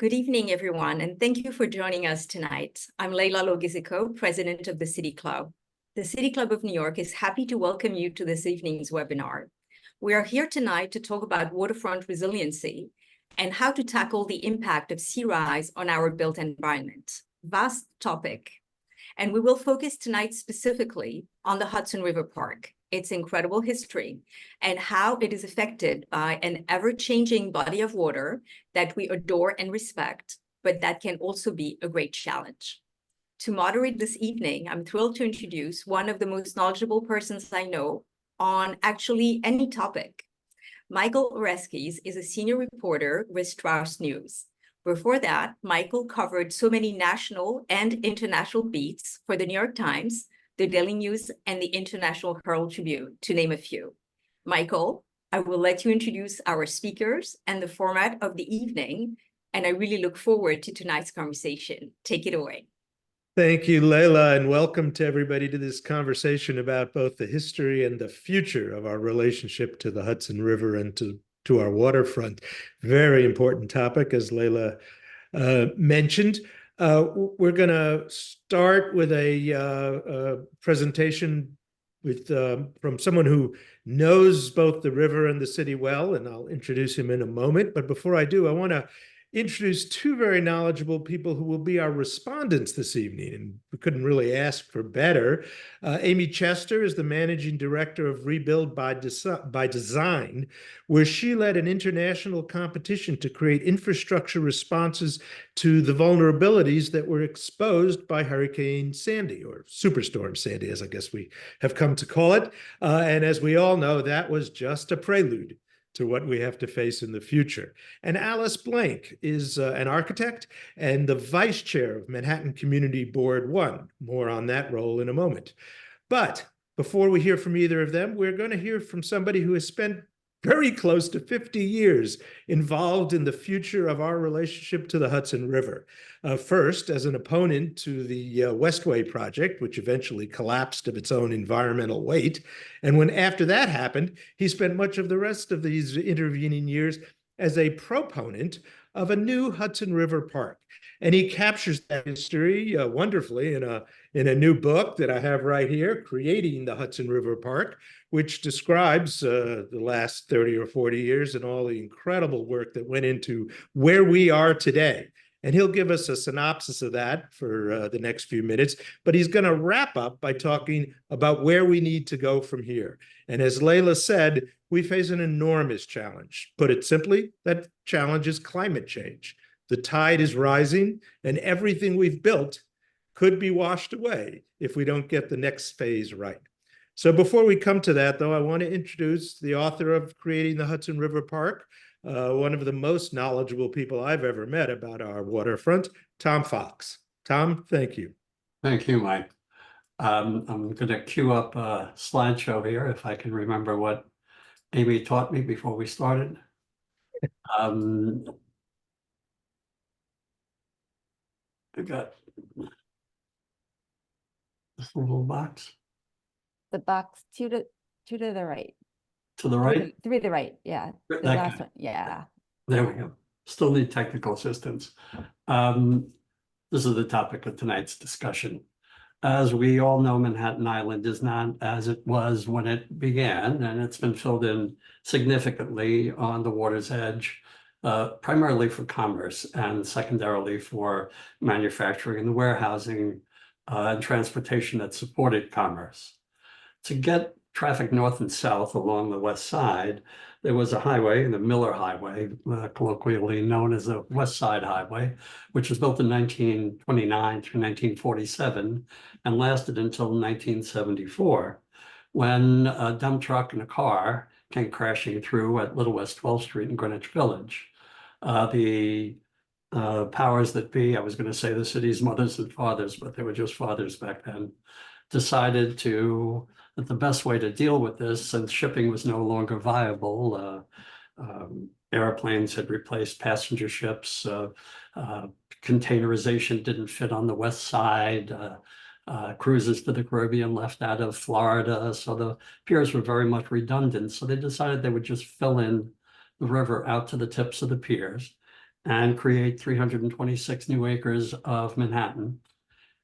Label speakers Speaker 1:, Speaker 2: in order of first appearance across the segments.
Speaker 1: Good evening, everyone, and thank you for joining us tonight. I'm Leila Logisico, President of the City Club. The City Club of New York is happy to welcome you to this evening's webinar. We are here tonight to talk about waterfront resiliency and how to tackle the impact of sea rise on our built environment. Vast topic. And we will focus tonight specifically on the Hudson River Park, its incredible history, and how it is affected by an ever-changing body of water that we adore and respect, but that can also be a great challenge. To moderate this evening, I'm thrilled to introduce one of the most knowledgeable persons I know on actually any topic. Michael Oreskes is a senior reporter with Strauss News. Before that, Michael covered so many national and international beats for the New York Times, the Daily News, and the International Herald Tribune, to name a few. Michael, I will let you introduce our speakers and the format of the evening, and I really look forward to tonight's conversation. Take it away.
Speaker 2: Thank you, Leila, and welcome to everybody to this conversation about both the history and the future of our relationship to the Hudson River and to our waterfront. Very important topic, as Leila mentioned. We're going to start with a presentation from someone who knows both the river and the city well, and I'll introduce him in a moment. But before I do, I want to introduce two very knowledgeable people who will be our respondents this evening, and we couldn't really ask for better. Amy Chester is the managing director of Rebuild by Design, where she led an international competition to create infrastructure responses to the vulnerabilities that were exposed by Hurricane Sandy, or Superstorm Sandy, as I guess we have come to call it. And as we all know, that was just a prelude to what we have to face in the future. And Alice Blank is an architect and the vice chair of Manhattan Community Board 1. More on that role in a moment. But before we hear from either of them, we're going to hear from somebody who has spent very close to 50 years involved in the future of our relationship to the Hudson River. First, as an opponent to the Westway project, which eventually collapsed of its own environmental weight. And when after that happened, he spent much of the rest of these intervening years as a proponent of a new Hudson River Park. And he captures that history wonderfully in a new book that I have right here, Creating the Hudson River Park, which describes the last 30 or 40 years and all the incredible work that went into where we are today. And he'll give us a synopsis of that for the next few minutes, but he's going to wrap up by talking about where we need to go from here. And as Leila said, we face an enormous challenge. Put it simply, that challenge is climate change. The tide is rising, and everything we've built could be washed away if we don't get the next phase right. So before we come to that, though, I want to introduce the author of Creating the Hudson River Park, one of the most knowledgeable people I've ever met about our waterfront, Tom Fox. Tom, thank you.
Speaker 3: Thank you, Mike. I'm going to queue up a slideshow here if I can remember what Amy taught me before we started. I got this little box.
Speaker 4: The box to the right.
Speaker 3: To the right?
Speaker 4: Three to the right, yeah. The last one, yeah.
Speaker 3: There we go. Still need technical assistance. This is the topic of tonight's discussion. As we all know, Manhattan Island is not as it was when it began, and it's been filled in significantly on the water's edge, primarily for commerce and secondarily for manufacturing and the warehousing and transportation that supported commerce. To get traffic north and south along the west side, there was a highway, the Miller Highway, colloquially known as the West Side Highway, which was built in 1929 through 1947 and lasted until 1974, when a dump truck and a car came crashing through at Little West 12th Street in Greenwich Village. The powers that be, I was going to say the city's mothers and fathers, but they were just fathers back then, decided that the best way to deal with this, since shipping was no longer viable, airplanes had replaced passenger ships, containerization didn't fit on the west side, cruises to the Caribbean left out of Florida, so the piers were very much redundant. So they decided they would just fill in the river out to the tips of the piers and create 326 new acres of Manhattan.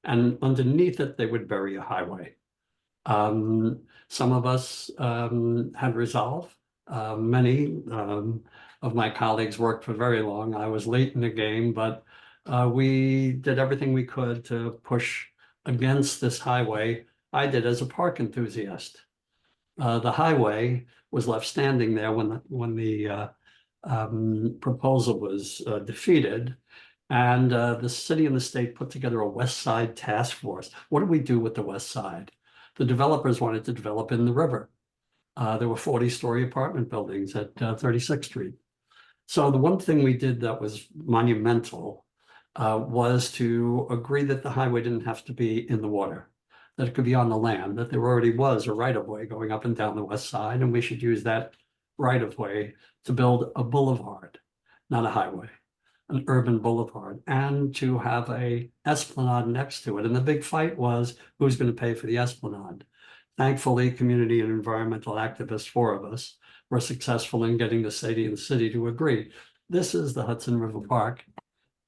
Speaker 3: And underneath it, they would bury a highway. Some of us had resolve. Many of my colleagues worked for very long. I was late in the game, but we did everything we could to push against this highway. I did as a park enthusiast. The highway was left standing there when the proposal was defeated. And the city and the state put together a West Side task force. What do we do with the West Side? The developers wanted to develop in the river. There were 40-story apartment buildings at 36th Street. So the one thing we did that was monumental was to agree that the highway didn't have to be in the water, that it could be on the land, that there already was a right-of-way going up and down the West Side, and we should use that right-of-way to build a boulevard, not a highway, an urban boulevard, and to have a esplanade next to it. And the big fight was who's going to pay for the esplanade. Thankfully, community and environmental activists, 4 of us, were successful in getting the city to agree. This is the Hudson River Park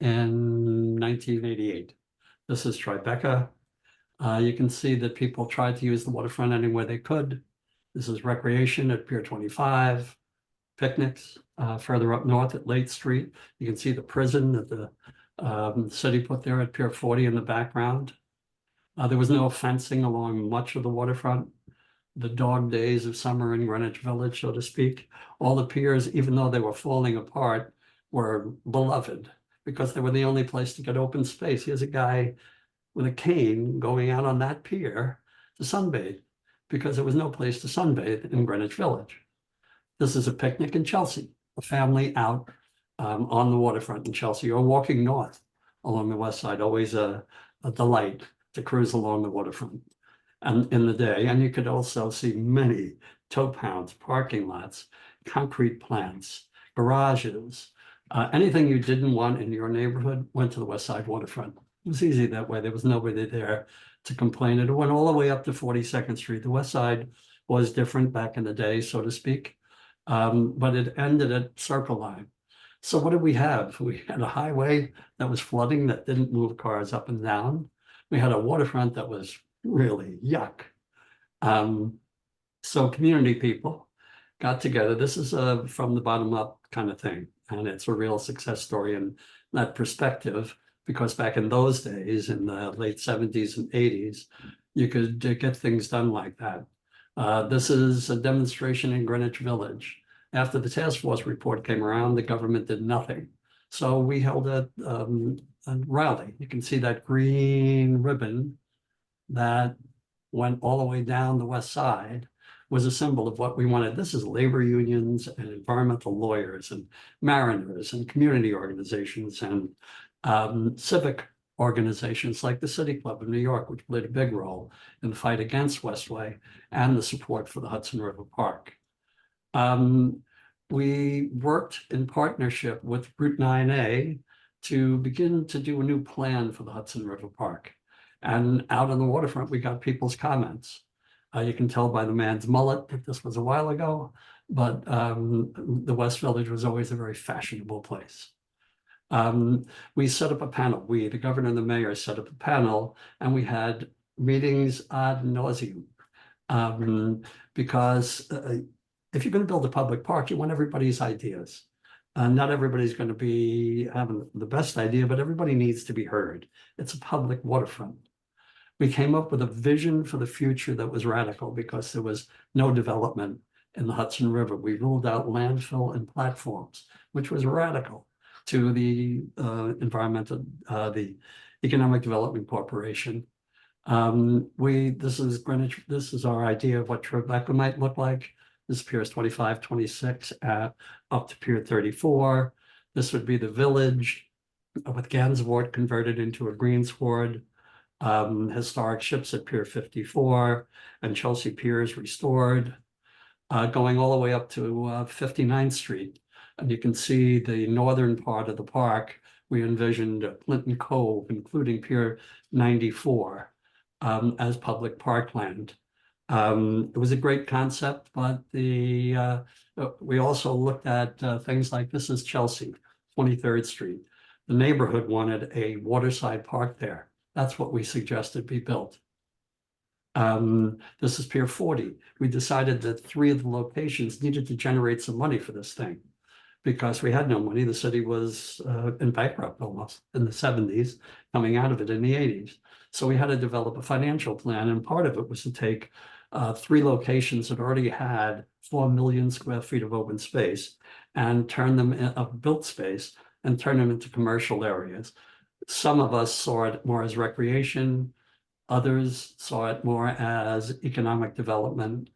Speaker 3: in 1988. This is Tribeca. You can see that people tried to use the waterfront anywhere they could. This is recreation at Pier 25, picnics further up north at Lake Street. You can see the prison that the city put there at Pier 40 in the background. There was no fencing along much of the waterfront. The dog days of summer in Greenwich Village, so to speak. All the piers, even though they were falling apart, were beloved because they were the only place to get open space. Here's a guy with a cane going out on that pier to sunbathe because there was no place to sunbathe in Greenwich Village. This is a picnic in Chelsea, a family out on the waterfront in Chelsea or walking north along the West Side, always a delight to cruise along the waterfront and in the day. And you could also see many tow pounds, parking lots, concrete plants, garages, anything you didn't want in your neighborhood went to the West Side waterfront. It was easy that way. There was nobody there to complain. It went all the way up to 42nd Street. The West Side was different back in the day, so to speak, but it ended at Circle Line. So what did we have? We had a highway that was flooding that didn't move cars up and down. We had a waterfront that was really yuck. So community people got together. This is a from the bottom up kind of thing. And it's a real success story in that perspective, because back in those days, in the late 70s and 80s, you could get things done like that. This is a demonstration in Greenwich Village. After the task force report came around, the government did nothing. So we held a rally. You can see that green ribbon that went all the way down the West Side was a symbol of what we wanted. This is labor unions and environmental lawyers and mariners and community organizations and civic organizations like the City Club of New York, which played a big role in the fight against Westway and the support for the Hudson River Park. We worked in partnership with Route 9A to begin to do a new plan for the Hudson River Park. And out on the waterfront, we got people's comments. You can tell by the man's mullet that this was a while ago, but the West Village was always a very fashionable place. We set up a panel. The governor and the mayor set up a panel, and we had meetings ad nauseum because if you're going to build a public park, you want everybody's ideas. Not everybody's going to be having the best idea, but everybody needs to be heard. It's a public waterfront. We came up with a vision for the future that was radical because there was no development in the Hudson River. We ruled out landfill and platforms, which was radical to the the Economic Development Corporation. This is Greenwich. This is our idea of what Tribeca might look like. This appears 25, 26 up to Pier 34. This would be the village with Gansevoort converted into a greensward. Historic ships at Pier 54 and Chelsea Piers restored, going all the way up to 59th Street. And you can see the northern part of the park. We envisioned Clinton Cove, including Pier 94, as public parkland. It was a great concept, but we also looked at things like this is Chelsea. 23rd Street. The neighborhood wanted a waterside park there. That's what we suggested be built. This is Pier 40. We decided that 3 of the locations needed to generate some money for this thing because we had no money. The city was in bankrupt almost in the 70s, coming out of it in the 80s. So we had to develop a financial plan, and part of it was to take 3 locations that already had 4 million square feet of open space and turn them of built space and turn them into commercial areas. Some of us saw it more as recreation. Others saw it more as economic development.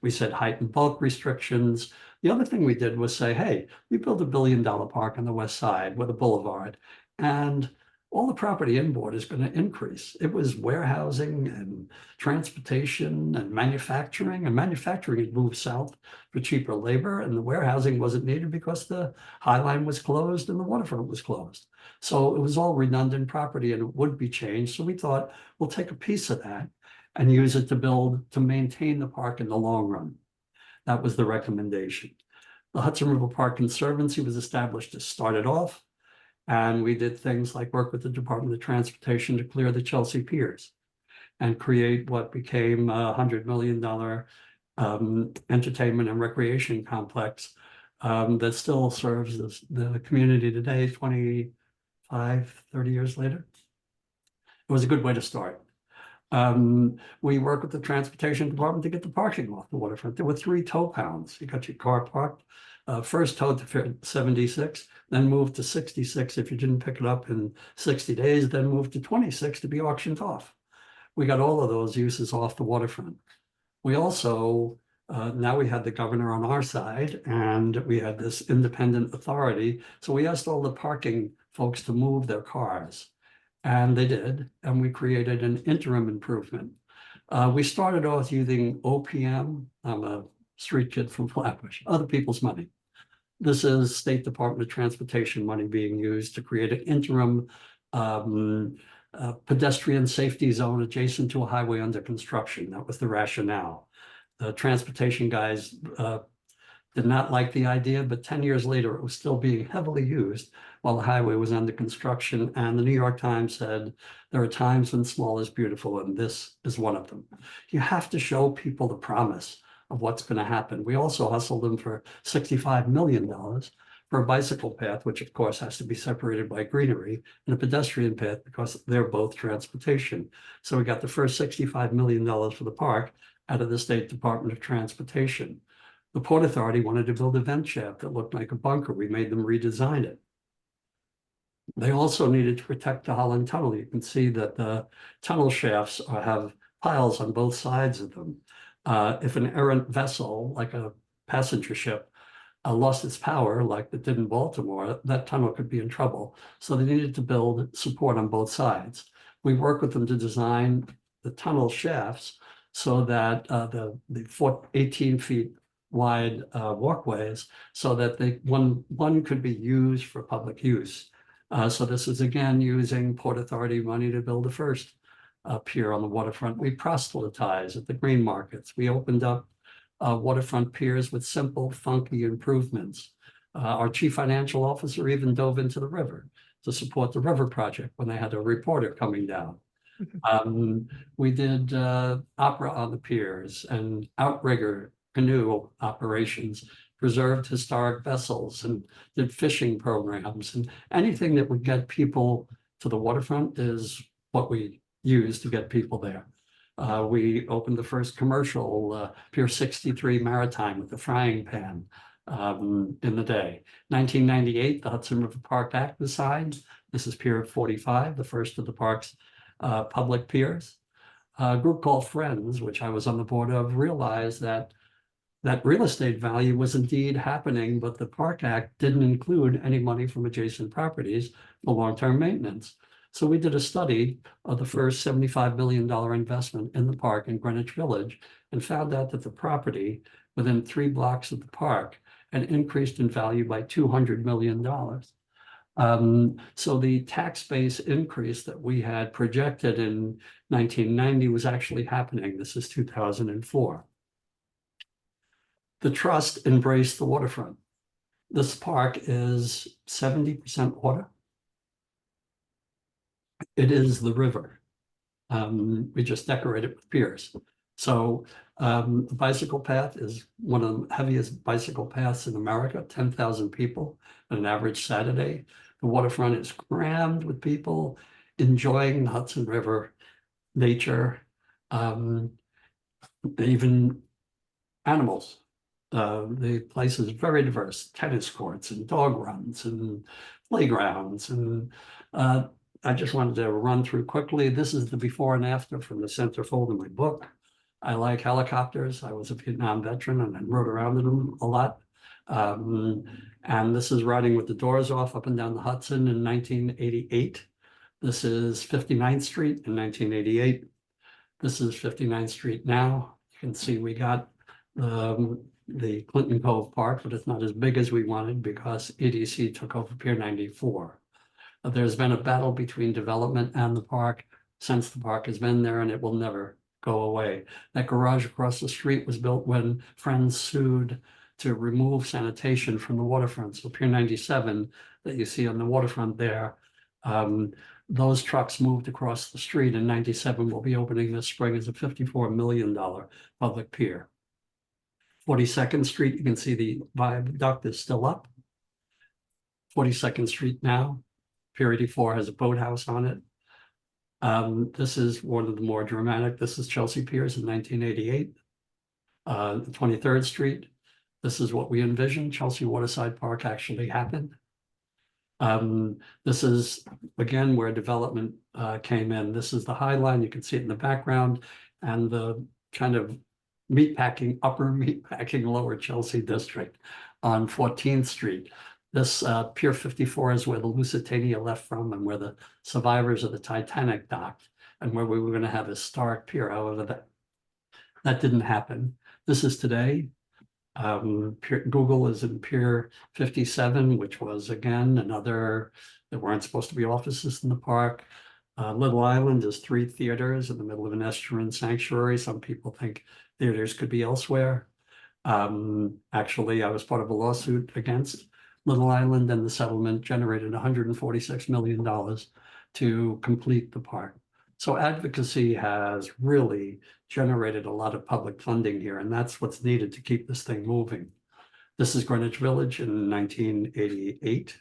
Speaker 3: We said height and bulk restrictions. The other thing we did was say, hey, we built $1 billion park on the west side with a boulevard, and all the property inboard is going to increase. It was warehousing and transportation and manufacturing had moved south for cheaper labor, and the warehousing wasn't needed because the High Line was closed and the waterfront was closed. So it was all redundant property and it would be changed. So we thought we'll take a piece of that and use it to maintain the park in the long run. That was the recommendation. The Hudson River Park Conservancy was established to start it off. And we did things like work with the Department of Transportation to clear the Chelsea piers and create what became a $100 million entertainment and recreation complex that still serves the community today, 25-30 years later. It was a good way to start. We work with the Transportation Department to get the parking off the waterfront. There were 3 tow pounds. You got your car parked. First towed to 76, then moved to 66 if you didn't pick it up in 60 days, then moved to 26 to be auctioned off. We got all of those uses off the waterfront. We also, now we had the governor on our side and we had this independent authority. So we asked all the parking folks to move their cars, and they did. And we created an interim improvement. We started off using OPM. I'm a street kid from Flatbush, other people's money. This is State Department of Transportation money being used to create an interim pedestrian safety zone adjacent to a highway under construction. That was the rationale. The transportation guys did not like the idea, but 10 years later, it was still being heavily used while the highway was under construction. And the New York Times said, there are times when small is beautiful, and this is one of them. You have to show people the promise of what's going to happen. We also hustled them for $65 million for a bicycle path, which of course has to be separated by greenery, and a pedestrian path because they're both transportation. So we got the first $65 million for the park out of the State Department of Transportation. The Port Authority wanted to build a vent shaft that looked like a bunker. We made them redesign it. They also needed to protect the Holland Tunnel. You can see that the tunnel shafts have piles on both sides of them. If an errant vessel, like a passenger ship, lost its power, like it did in Baltimore, that tunnel could be in trouble. So they needed to build support on both sides. We worked with them to design the tunnel shafts so that the 18 feet wide walkways, so that one could be used for public use. So this is again using Port Authority money to build the first pier on the waterfront. We proselytized at the green markets. We opened up waterfront piers with simple, funky improvements. Our chief financial officer even dove into the river to support the river project when they had a reporter coming down. We did opera on the piers and outrigger canoe operations, preserved historic vessels, and did fishing programs, and anything that would get people to the waterfront is what we use to get people there. We opened the first commercial Pier 63 Maritime with the frying pan in the day. 1998, the Hudson River Park Act was signed. This is Pier 45, the first of the park's public piers. A group called Friends, which I was on the board of, realized that real estate value was indeed happening, but the Park Act didn't include any money from adjacent properties for long-term maintenance. So we did a study of the first $75 million investment in the park in Greenwich Village and found out that the property within 3 blocks of the park had increased in value by $200 million. So the tax base increase that we had projected in 1990 was actually happening. This is 2004. The trust embraced the waterfront. This park is 70% water. It is the river. We just decorate it with piers. So the bicycle path is one of the heaviest bicycle paths in America, 10,000 people on an average Saturday. The waterfront is crammed with people enjoying the Hudson River, nature, even animals. The place is very diverse, tennis courts and dog runs and playgrounds. And I just wanted to run through quickly. This is the before and after from the centerfold in my book. I like helicopters. I was a Vietnam veteran and I rode around in them a lot. And this is riding with the doors off up and down the Hudson in 1988. This is 59th Street in 1988. This is 59th Street now. You can see we got the Clinton Cove Park, but it's not as big as we wanted because EDC took over Pier 94. There's been a battle between development and the park since the park has been there, and it will never go away. That garage across the street was built when Friends sued to remove sanitation from the waterfront. So Pier 97 that you see on the waterfront there, those trucks moved across the street, and 97 will be opening this spring as a $54 million public pier. 42nd Street, you can see the viaduct is still up. 42nd Street now, Pier 84 has a boathouse on it. This is one of the more dramatic. This is Chelsea Piers in 1988. 23rd Street, this is what we envisioned. Chelsea Waterside Park actually happened. This is, again, where development came in. This is the High Line. You can see it in the background, and the kind of meatpacking, upper meatpacking, lower Chelsea district on 14th Street. This Pier 54 is where the Lusitania left from and where the survivors of the Titanic docked, and where we were going to have a historic pier. However, that didn't happen. This is today. Google is in Pier 57, which was, again, another, there weren't supposed to be offices in the park. Little Island is 3 theaters in the middle of an estuarine sanctuary. Some people think theaters could be elsewhere. Actually, I was part of a lawsuit against Little Island, and the settlement generated $146 million to complete the park. So advocacy has really generated a lot of public funding here, and that's what's needed to keep this thing moving. This is Greenwich Village in 1988.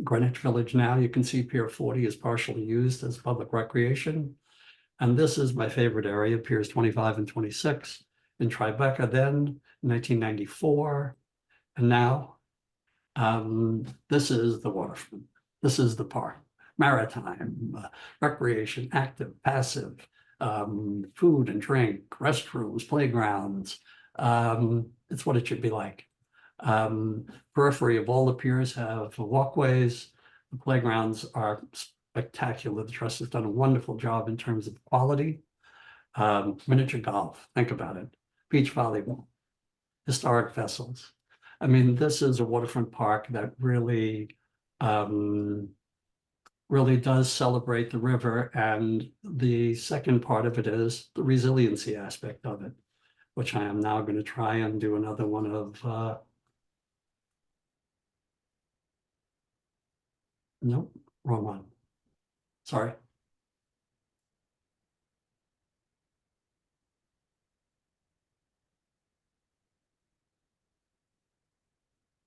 Speaker 3: Greenwich Village now, you can see Pier 40 is partially used as public recreation. And this is my favorite area, Piers 25 and 26 in Tribeca then, 1994. And now, this is the waterfront. This is the park. Maritime, recreation, active, passive, food and drink, restrooms, playgrounds. It's what it should be like. Periphery of all the piers have walkways. The playgrounds are spectacular. The trust has done a wonderful job in terms of quality. Miniature golf, think about it. Beach volleyball, historic vessels. I mean, this is a waterfront park that really, really does celebrate the river. And the second part of it is the resiliency aspect of it, which I am now going to try and do another one of, nope, wrong one. Sorry.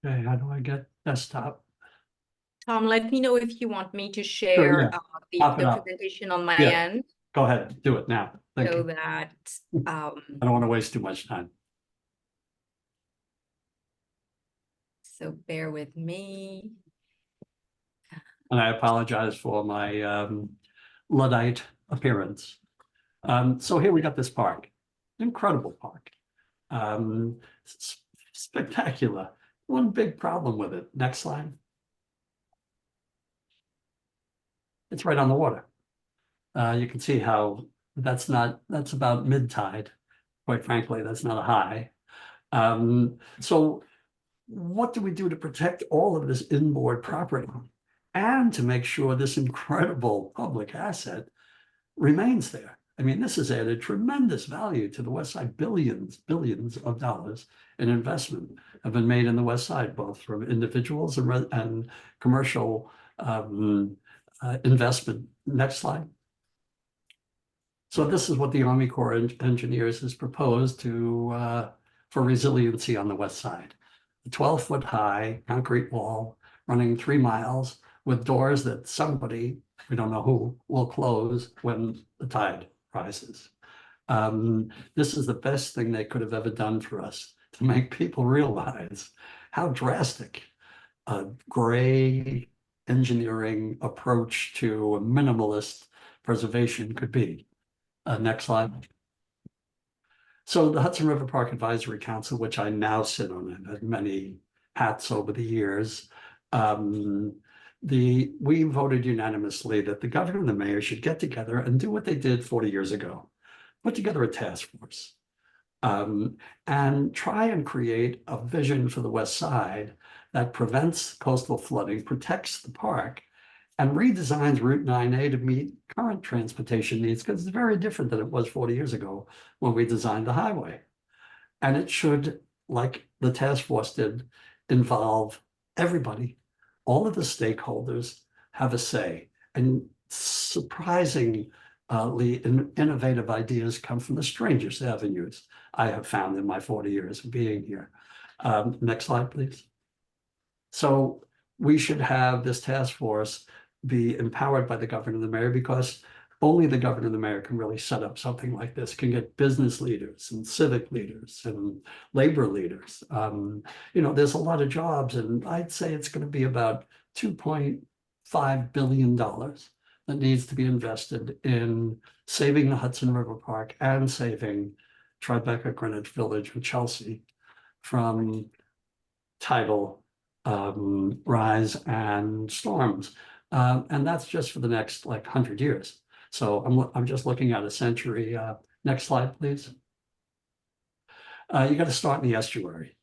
Speaker 3: Okay, how do I get desktop?
Speaker 1: Tom, let me know if you want me to share
Speaker 3: yeah.
Speaker 1: the presentation on my
Speaker 3: Yeah.
Speaker 1: end.
Speaker 3: Go ahead, do it now. Thank
Speaker 1: So
Speaker 3: you.
Speaker 1: that
Speaker 3: I don't want to waste too much time.
Speaker 1: so bear with me.
Speaker 3: And I apologize for my Luddite appearance. So here we got this park, incredible park, spectacular. One big problem with it. Next slide. It's right on the water. You can see how that's about mid-tide. Quite frankly, that's not a high. So what do we do to protect all of this inboard property and to make sure this incredible public asset remains there? I mean, this has added tremendous value to the West Side. Billions of dollars in investment have been made in the West Side, both from individuals and commercial investment. Next slide. So this is what the Army Corps of Engineers has proposed to for resiliency on the West Side. A 12-foot high concrete wall running 3 miles with doors that somebody, we don't know who, will close when the tide rises. This is the best thing they could have ever done for us, to make people realize how drastic a gray engineering approach to a minimalist preservation could be. Next slide. So the Hudson River Park Advisory Council, which I now sit on, and had many hats over the years, we voted unanimously that the governor and the mayor should get together and do what they did 40 years ago, put together a task force and try and create a vision for the West Side that prevents coastal flooding, protects the park, and redesigns Route 9A to meet current transportation needs, because it's very different than it was 40 years ago when we designed the highway. And it should, like the task force did, involve everybody. All of the stakeholders have a say, and surprisingly innovative ideas come from the strangest avenues I have found in my 40 years of being here. Next slide, please. So we should have this task force be empowered by the governor and the mayor, because only the governor and the mayor can really set up something like this, can get business leaders and civic leaders and labor leaders. You know, there's a lot of jobs, and I'd say it's going to be about $2.5 billion that needs to be invested in saving the Hudson River Park and saving Tribeca, Greenwich Village, and Chelsea from tidal rise and storms. And that's just for the next 100 years. So I'm just looking at a century. Next slide, please. You got to start in the estuary.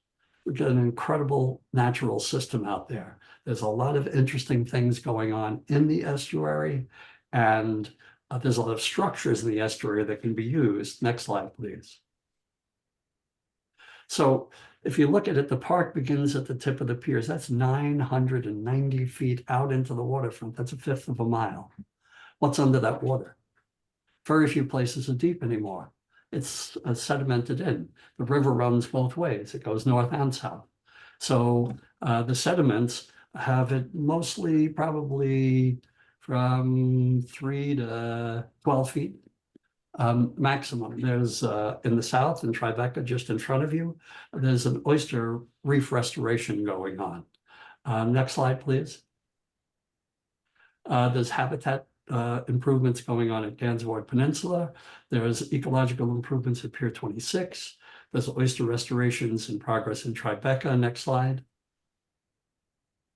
Speaker 3: We've got an incredible natural system out there. There's a lot of interesting things going on in the estuary, and there's a lot of structures in the estuary that can be used. Next slide, please. So if you look at it, the park begins at the tip of the piers. That's 990 feet out into the waterfront. That's 1/5 of a mile. What's under that water? Very few places are deep anymore. It's sedimented in. The river runs both ways. It goes north and south. So the sediments have it mostly probably from 3 to 12 feet. Maximum. There's in the south, in Tribeca, just in front of you, there's an oyster reef restoration going on. Next slide, please. There's habitat improvements going on at Gansevoort Peninsula. There's ecological improvements at Pier 26. There's oyster restorations in progress in Tribeca. Next slide.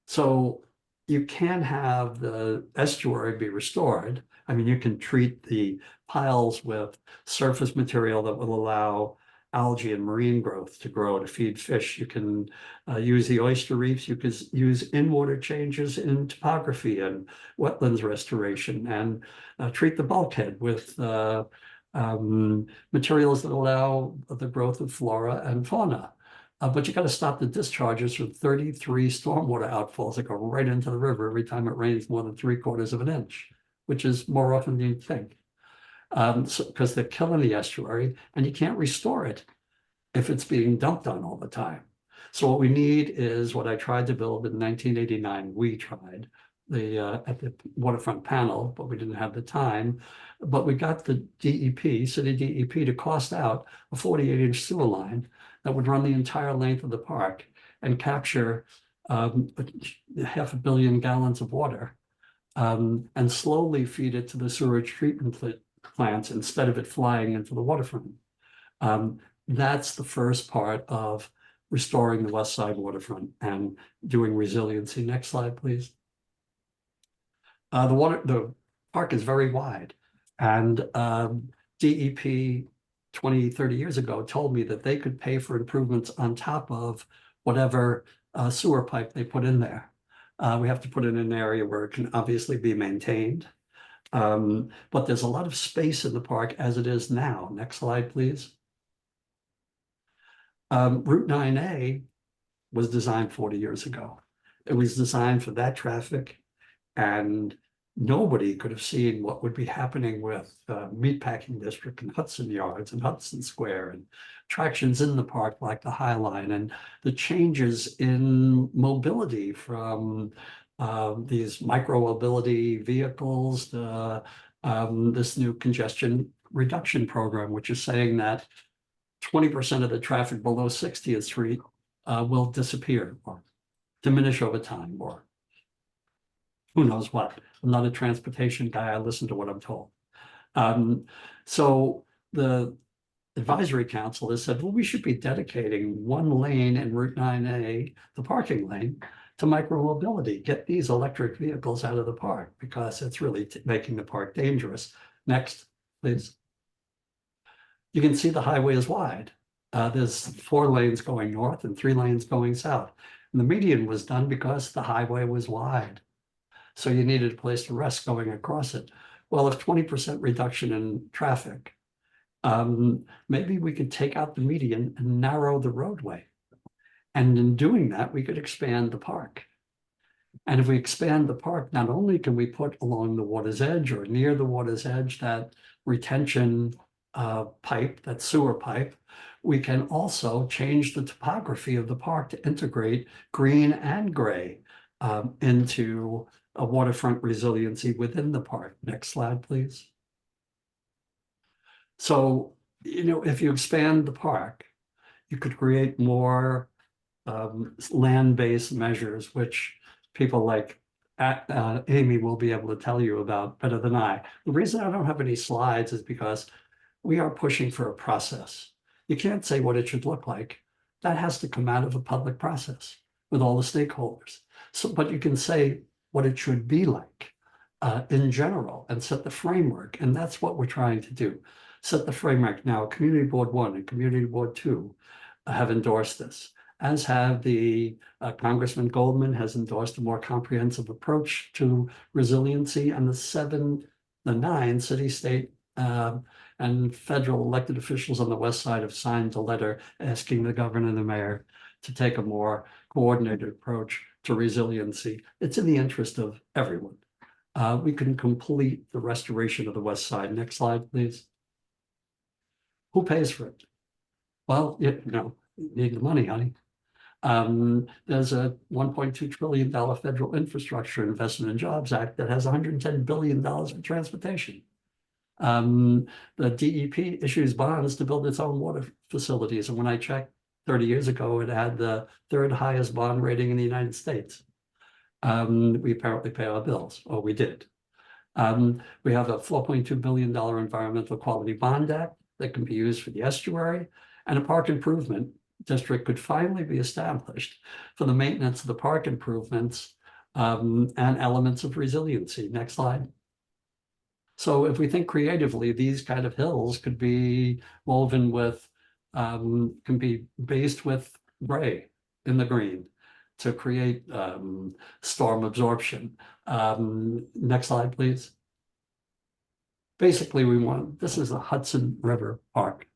Speaker 3: So you can have the estuary be restored. I mean, you can treat the piles with surface material that will allow algae and marine growth to grow to feed fish. You can use the oyster reefs. You can use in-water changes in topography and wetlands restoration, and treat the bulkhead with materials that allow the growth of flora and fauna. But you got to stop the discharges from 33 stormwater outfalls that go right into the river every time it rains more than 3/4 of an inch, which is more often than you'd think. Because they're killing the estuary, and you can't restore it if it's being dumped on all the time. So what we need is what I tried to build in 1989. We tried at the waterfront panel, but we didn't have the time. But we got the DEP, city DEP, to cost out a 48-inch sewer line that would run the entire length of the park and capture 500 million gallons of water and slowly feed it to the sewage treatment plants instead of it flying into the waterfront. That's the first part of restoring the West Side waterfront and doing resiliency. Next slide, please. The park is very wide, and DEP 20, 30 years ago told me that they could pay for improvements on top of whatever sewer pipe they put in there. We have to put it in an area where it can obviously be maintained. But there's a lot of space in the park as it is now. Next slide, please. Route 9A was designed 40 years ago. It was designed for that traffic, and nobody could have seen what would be happening with Meatpacking District and Hudson Yards and Hudson Square and attractions in the park like the High Line and the changes in mobility from these micro-mobility vehicles to this new congestion reduction program, which is saying that 20% of the traffic below 60th Street will disappear or diminish over time, or who knows what. I'm not a transportation guy. I listen to what I'm told. So the advisory council has said, well, we should be dedicating one lane in Route 9A, the parking lane, to micromobility. Get these electric vehicles out of the park because it's really making the park dangerous. Next, please. You can see the highway is wide. There's 4 lanes going north and 3 lanes going south. And the median was done because the highway was wide. So you needed a place to rest going across it. Well, if 20% reduction in traffic, maybe we could take out the median and narrow the roadway. And in doing that, we could expand the park. And if we expand the park, not only can we put along the water's edge or near the water's edge that retention pipe, that sewer pipe, we can also change the topography of the park to integrate green and gray into a waterfront resiliency within the park. Next slide, please. So, you know, if you expand the park, you could create more land-based measures, which people like Amy will be able to tell you about better than I. The reason I don't have any slides is because we are pushing for a process. You can't say what it should look like. That has to come out of a public process with all the stakeholders. So, but you can say what it should be like in general and set the framework. And that's what we're trying to do. Set the framework. Now, Community Board 1 and Community Board 2 have endorsed this, as have the Congressman Goldman has endorsed a more comprehensive approach to resiliency, and the 9 city, state, and federal elected officials on the west side have signed a letter asking the governor and the mayor to take a more coordinated approach to resiliency. It's in the interest of everyone. We can complete the restoration of the west side. Next slide, please. Who pays for it? Well, you know, you need the money, honey. There's a $1.2 trillion federal infrastructure investment and jobs act that has $110 billion for transportation. The DEP issues bonds to build its own water facilities. And when I checked 30 years ago, it had the 3rd highest bond rating in the United States. We apparently pay our bills, or we did. We have a $4.2 billion environmental quality bond act that can be used for the estuary, and a park improvement district could finally be established for the maintenance of the park improvements and elements of resiliency. Next slide. So if we think creatively, these kind of hills could be woven with, can be based with gray in the green to create storm absorption. Next slide, please. Basically, this is the Hudson River Park.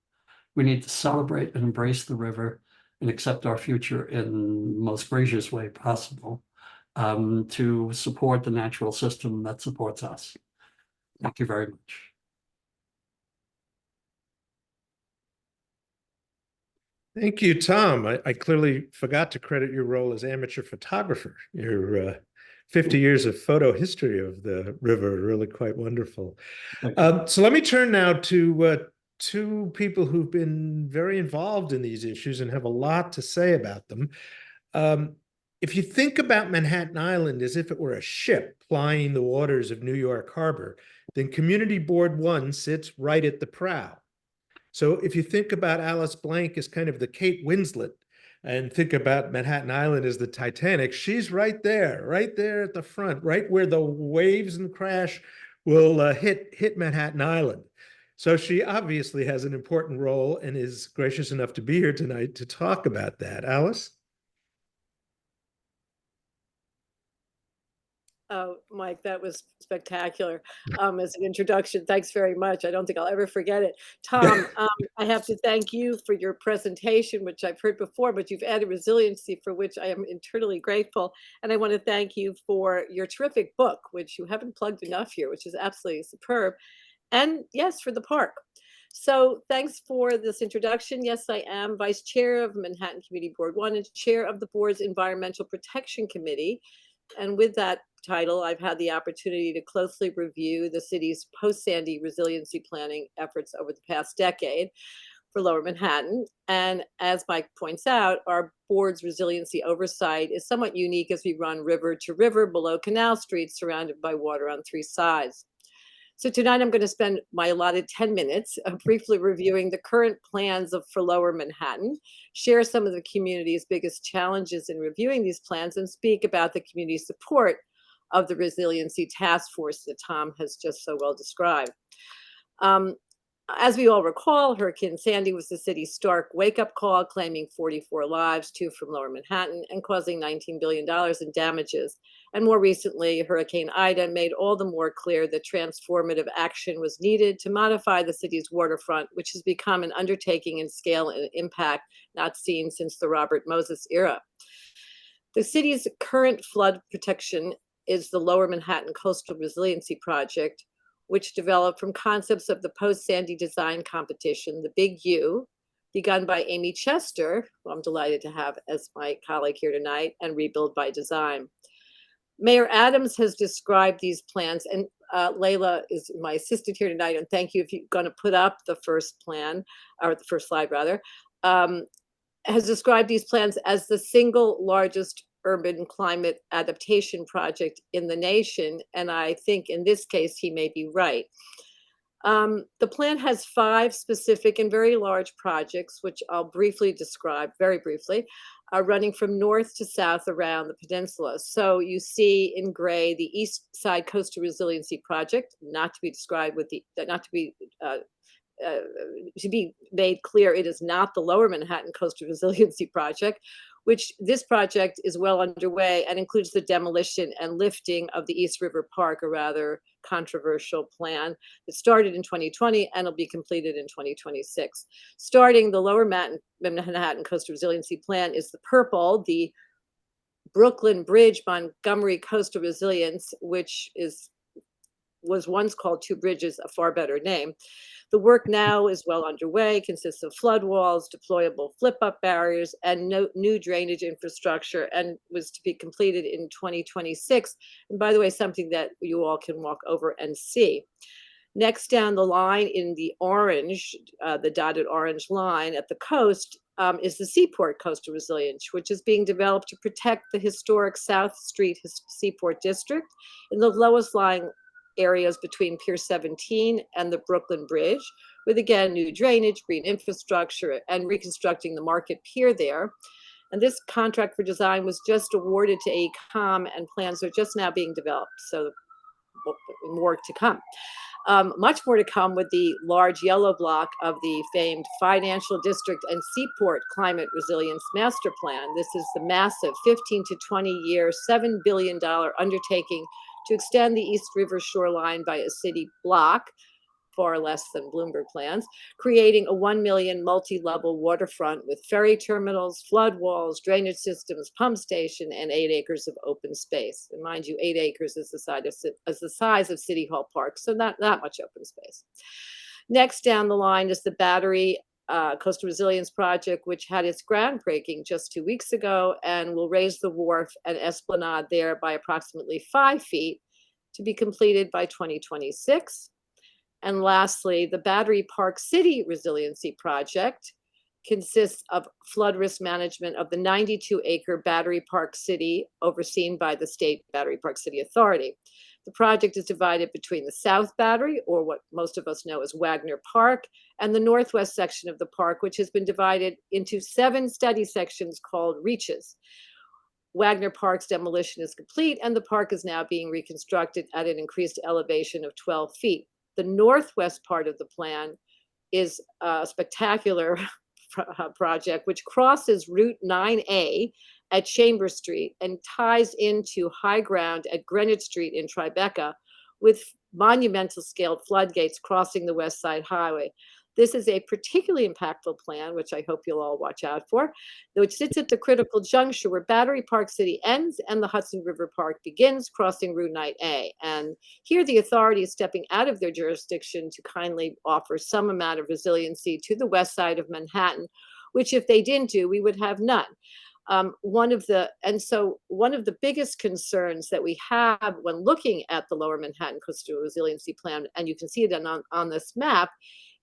Speaker 3: We need to celebrate and embrace the river and accept our future in the most gracious way possible to support the natural system that supports us. Thank you very much.
Speaker 2: Thank you, Tom. I clearly forgot to credit your role as amateur photographer. Your 50 years of photo history of the river are really quite wonderful. So let me turn now to 2 people who've been very involved in these issues and have a lot to say about them. If you think about Manhattan Island as if it were a ship plying the waters of New York Harbor, then Community Board 1 sits right at the prow. So if you think about Alice Blank as kind of the Kate Winslet, and think about Manhattan Island as the Titanic, she's right there at the front, right where the waves and crash will hit Manhattan Island. So she obviously has an important role and is gracious enough to be here tonight to talk about that. Alice?
Speaker 5: Oh, Mike, that was spectacular as an introduction. Thanks very much. I don't think I'll ever forget it. Tom, I have to thank you for your presentation, which I've heard before, but you've added resiliency, for which I am eternally grateful. And I want to thank you for your terrific book, which you haven't plugged enough here, which is absolutely superb. And yes, for the park. So thanks for this introduction. Yes, I am Vice Chair of Manhattan Community Board 1 and Chair of the board's Environmental Protection Committee. And with that title, I've had the opportunity to closely review the city's post-Sandy resiliency planning efforts over the past decade for Lower Manhattan. And as Mike points out, our board's resiliency oversight is somewhat unique as we run river to river below Canal Street, surrounded by water on 3 sides. So tonight I'm going to spend my allotted 10 minutes briefly reviewing the current plans for Lower Manhattan, share some of the community's biggest challenges in reviewing these plans, and speak about the community support of the Resiliency Task Force that Tom has just so well described. As we all recall, Hurricane Sandy was the city's stark wake-up call, claiming 44 lives, 2 from Lower Manhattan, and causing $19 billion in damages. And more recently, Hurricane Ida made all the more clear that transformative action was needed to modify the city's waterfront, which has become an undertaking in scale and impact not seen since the Robert Moses era. The city's current flood protection is the Lower Manhattan Coastal Resiliency Project, which developed from concepts of the post-Sandy design competition, the Big U, begun by Amy Chester, who I'm delighted to have as my colleague here tonight, and Rebuild by Design. Mayor Adams has described these plans, and Layla is my assistant here tonight, and thank you if you're going to put up the first plan, or the first slide rather, has described these plans as the single largest urban climate adaptation project in the nation. And I think in this case, he may be right. The plan has 5 specific and very large projects, which I'll briefly describe, very briefly, running from north to south around the peninsula. So you see in gray the East Side Coastal Resiliency Project, not to be described with the, to be made clear, it is not the Lower Manhattan Coastal Resiliency Project, which this project is well underway and includes the demolition and lifting of the East River Park, a rather controversial plan that started in 2020 and will be completed in 2026. Starting the Lower Manhattan Coastal Resiliency Plan is the purple, the Brooklyn Bridge Montgomery Coastal Resilience, which was once called Two Bridges, a far better name. The work now is well underway, consists of flood walls, deployable flip-up barriers, and new drainage infrastructure, and was to be completed in 2026. And by the way, something that you all can walk over and see. Next down the line in the orange, the dotted orange line at the coast, is the Seaport Coastal Resilience, which is being developed to protect the historic South Street Seaport District in the lowest lying areas between Pier 17 and the Brooklyn Bridge, with again new drainage, green infrastructure, and reconstructing the Market Pier there. And this contract for design was just awarded to AECOM, and plans are just now being developed, so more to come. Much more to come with the large yellow block of the famed Financial District and Seaport Climate Resilience Master Plan. This is the massive 15 to 20 year, $7 billion undertaking to extend the East River shoreline by a city block, far less than Bloomberg plans, creating a 1 million multi-level waterfront with ferry terminals, flood walls, drainage systems, pump station, and 8 acres of open space. And mind you, 8 acres is the size of City Hall Park, so not much open space. Next down the line is the Battery Coastal Resilience Project, which had its groundbreaking just 2 weeks ago and will raise the wharf and esplanade there by approximately 5 feet to be completed by 2026. And lastly, the Battery Park City Resiliency Project consists of flood risk management of the 92-acre Battery Park City, overseen by the State Battery Park City Authority. The project is divided between the South Battery, or what most of us know as Wagner Park, and the northwest section of the park, which has been divided into 7 study sections called reaches. Wagner Park's demolition is complete, and the park is now being reconstructed at an increased elevation of 12 feet. The northwest part of the plan is spectacular project, which crosses Route 9A at Chambers Street and ties into high ground at Greenwich Street in Tribeca with monumental scaled floodgates crossing the West Side Highway. This is a particularly impactful plan, which I hope you'll all watch out for, which sits at the critical juncture where Battery Park City ends and the Hudson River Park begins, crossing Route 9A. And here the authority is stepping out of their jurisdiction to kindly offer some amount of resiliency to the west side of Manhattan, which if they didn't do, we would have none. One of the biggest concerns that we have when looking at the Lower Manhattan Coastal Resiliency Plan, and you can see it on this map,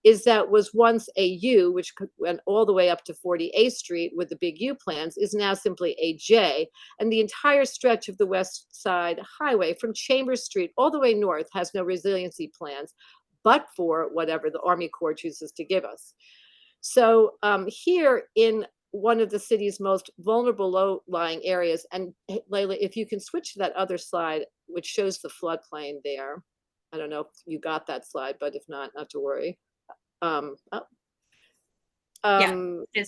Speaker 5: is that was once a U, which went all the way up to 48th Street with the big U plans, is now simply a J. And the entire stretch of the West Side Highway from Chambers Street all the way north has no resiliency plans, but for whatever the Army Corps chooses to give us. So here in one of the city's most vulnerable low-lying areas, and Layla, if you can switch to that other slide, which shows the floodplain there. I don't know if you got that slide, but if not, not to worry.
Speaker 1: Just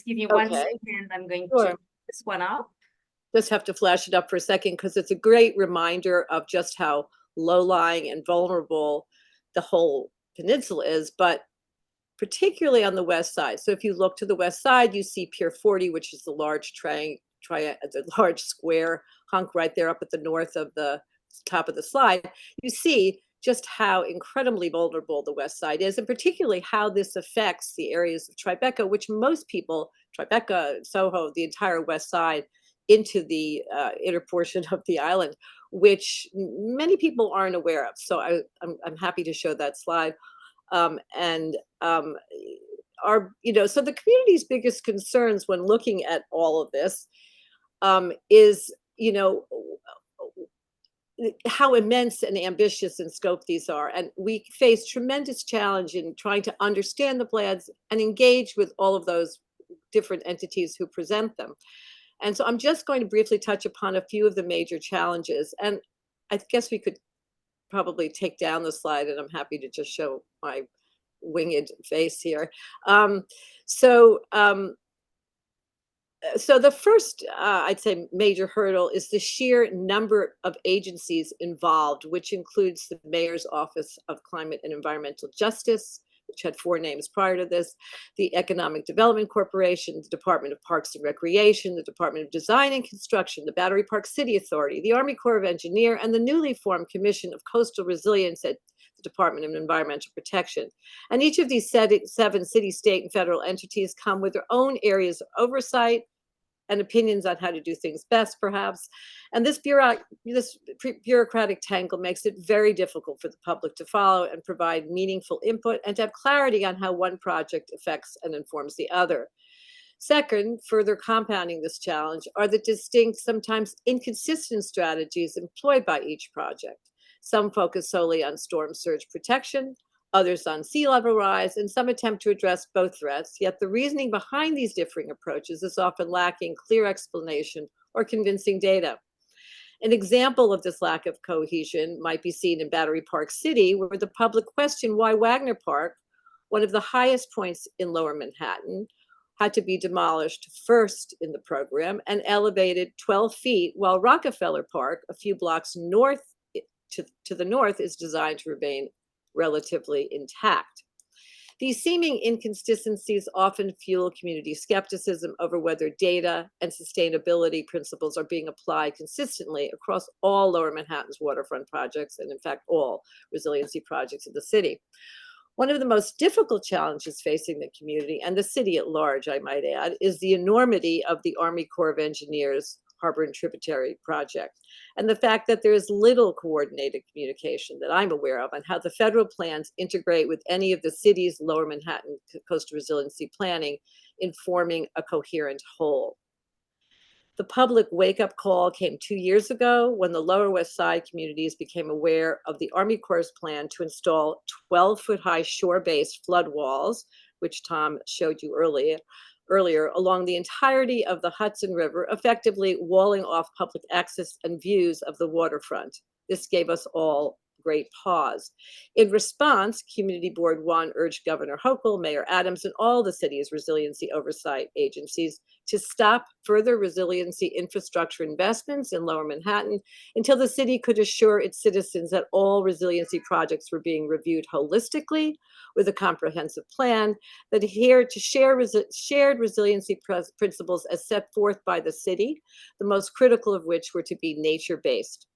Speaker 1: give me one
Speaker 5: okay.
Speaker 1: second. I'm going
Speaker 5: Sure.
Speaker 1: to put this one up.
Speaker 5: Just have to flash it up for a second because it's a great reminder of just how low-lying and vulnerable the whole peninsula is, but particularly on the west side. So if you look to the west side, you see Pier 40, which is the large the large square hunk right there up at the north of the top of the slide. You see just how incredibly vulnerable the west side is, and particularly how this affects the areas of Tribeca, which most people, Tribeca, Soho, the entire west side, into the inner portion of the island, which many people aren't aware of. So I'm happy to show that slide. So the community's biggest concerns when looking at all of this is, how immense and ambitious in scope these are. And we face tremendous challenge in trying to understand the plans and engage with all of those different entities who present them. And so I'm just going to briefly touch upon a few of the major challenges. And I guess we could probably take down the slide, and I'm happy to just show my winged face here. So the first, I'd say, major hurdle is the sheer number of agencies involved, which includes the Mayor's Office of Climate and Environmental Justice, which had 4 names prior to this, the Economic Development Corporation, the Department of Parks and Recreation, the Department of Design and Construction, the Battery Park City Authority, the Army Corps of Engineers, and the newly formed Commission of Coastal Resilience at the Department of Environmental Protection. And each of these 7 city, state, and federal entities come with their own areas of oversight and opinions on how to do things best, perhaps. And this bureaucratic tangle makes it very difficult for the public to follow and provide meaningful input and to have clarity on how one project affects and informs the other. Second, further compounding this challenge are the distinct, sometimes inconsistent strategies employed by each project. Some focus solely on storm surge protection, others on sea level rise, and some attempt to address both threats, yet the reasoning behind these differing approaches is often lacking clear explanation or convincing data. An example of this lack of cohesion might be seen in Battery Park City, where the public questioned why Wagner Park, one of the highest points in Lower Manhattan, had to be demolished first in the program and elevated 12 feet, while Rockefeller Park, a few blocks north to the north, is designed to remain relatively intact. These seeming inconsistencies often fuel community skepticism over whether data and sustainability principles are being applied consistently across all Lower Manhattan's waterfront projects, and in fact, all resiliency projects in the city. One of the most difficult challenges facing the community and the city at large, I might add, is the enormity of the Army Corps of Engineers Harbor and Tributary Project, and the fact that there is little coordinated communication that I'm aware of on how the federal plans integrate with any of the city's Lower Manhattan coastal resiliency planning in forming a coherent whole. The public wake-up call came 2 years ago when the Lower West Side communities became aware of the Army Corps' plan to install 12-foot-high shore-based flood walls, which Tom showed you earlier, along the entirety of the Hudson River, effectively walling off public access and views of the waterfront. This gave us all great pause. In response, Community Board 1 urged Governor Hochul, Mayor Adams, and all the city's resiliency oversight agencies to stop further resiliency infrastructure investments in Lower Manhattan until the city could assure its citizens that all resiliency projects were being reviewed holistically with a comprehensive plan that adhered to shared resiliency principles as set forth by the city, the most critical of which were to be nature-based.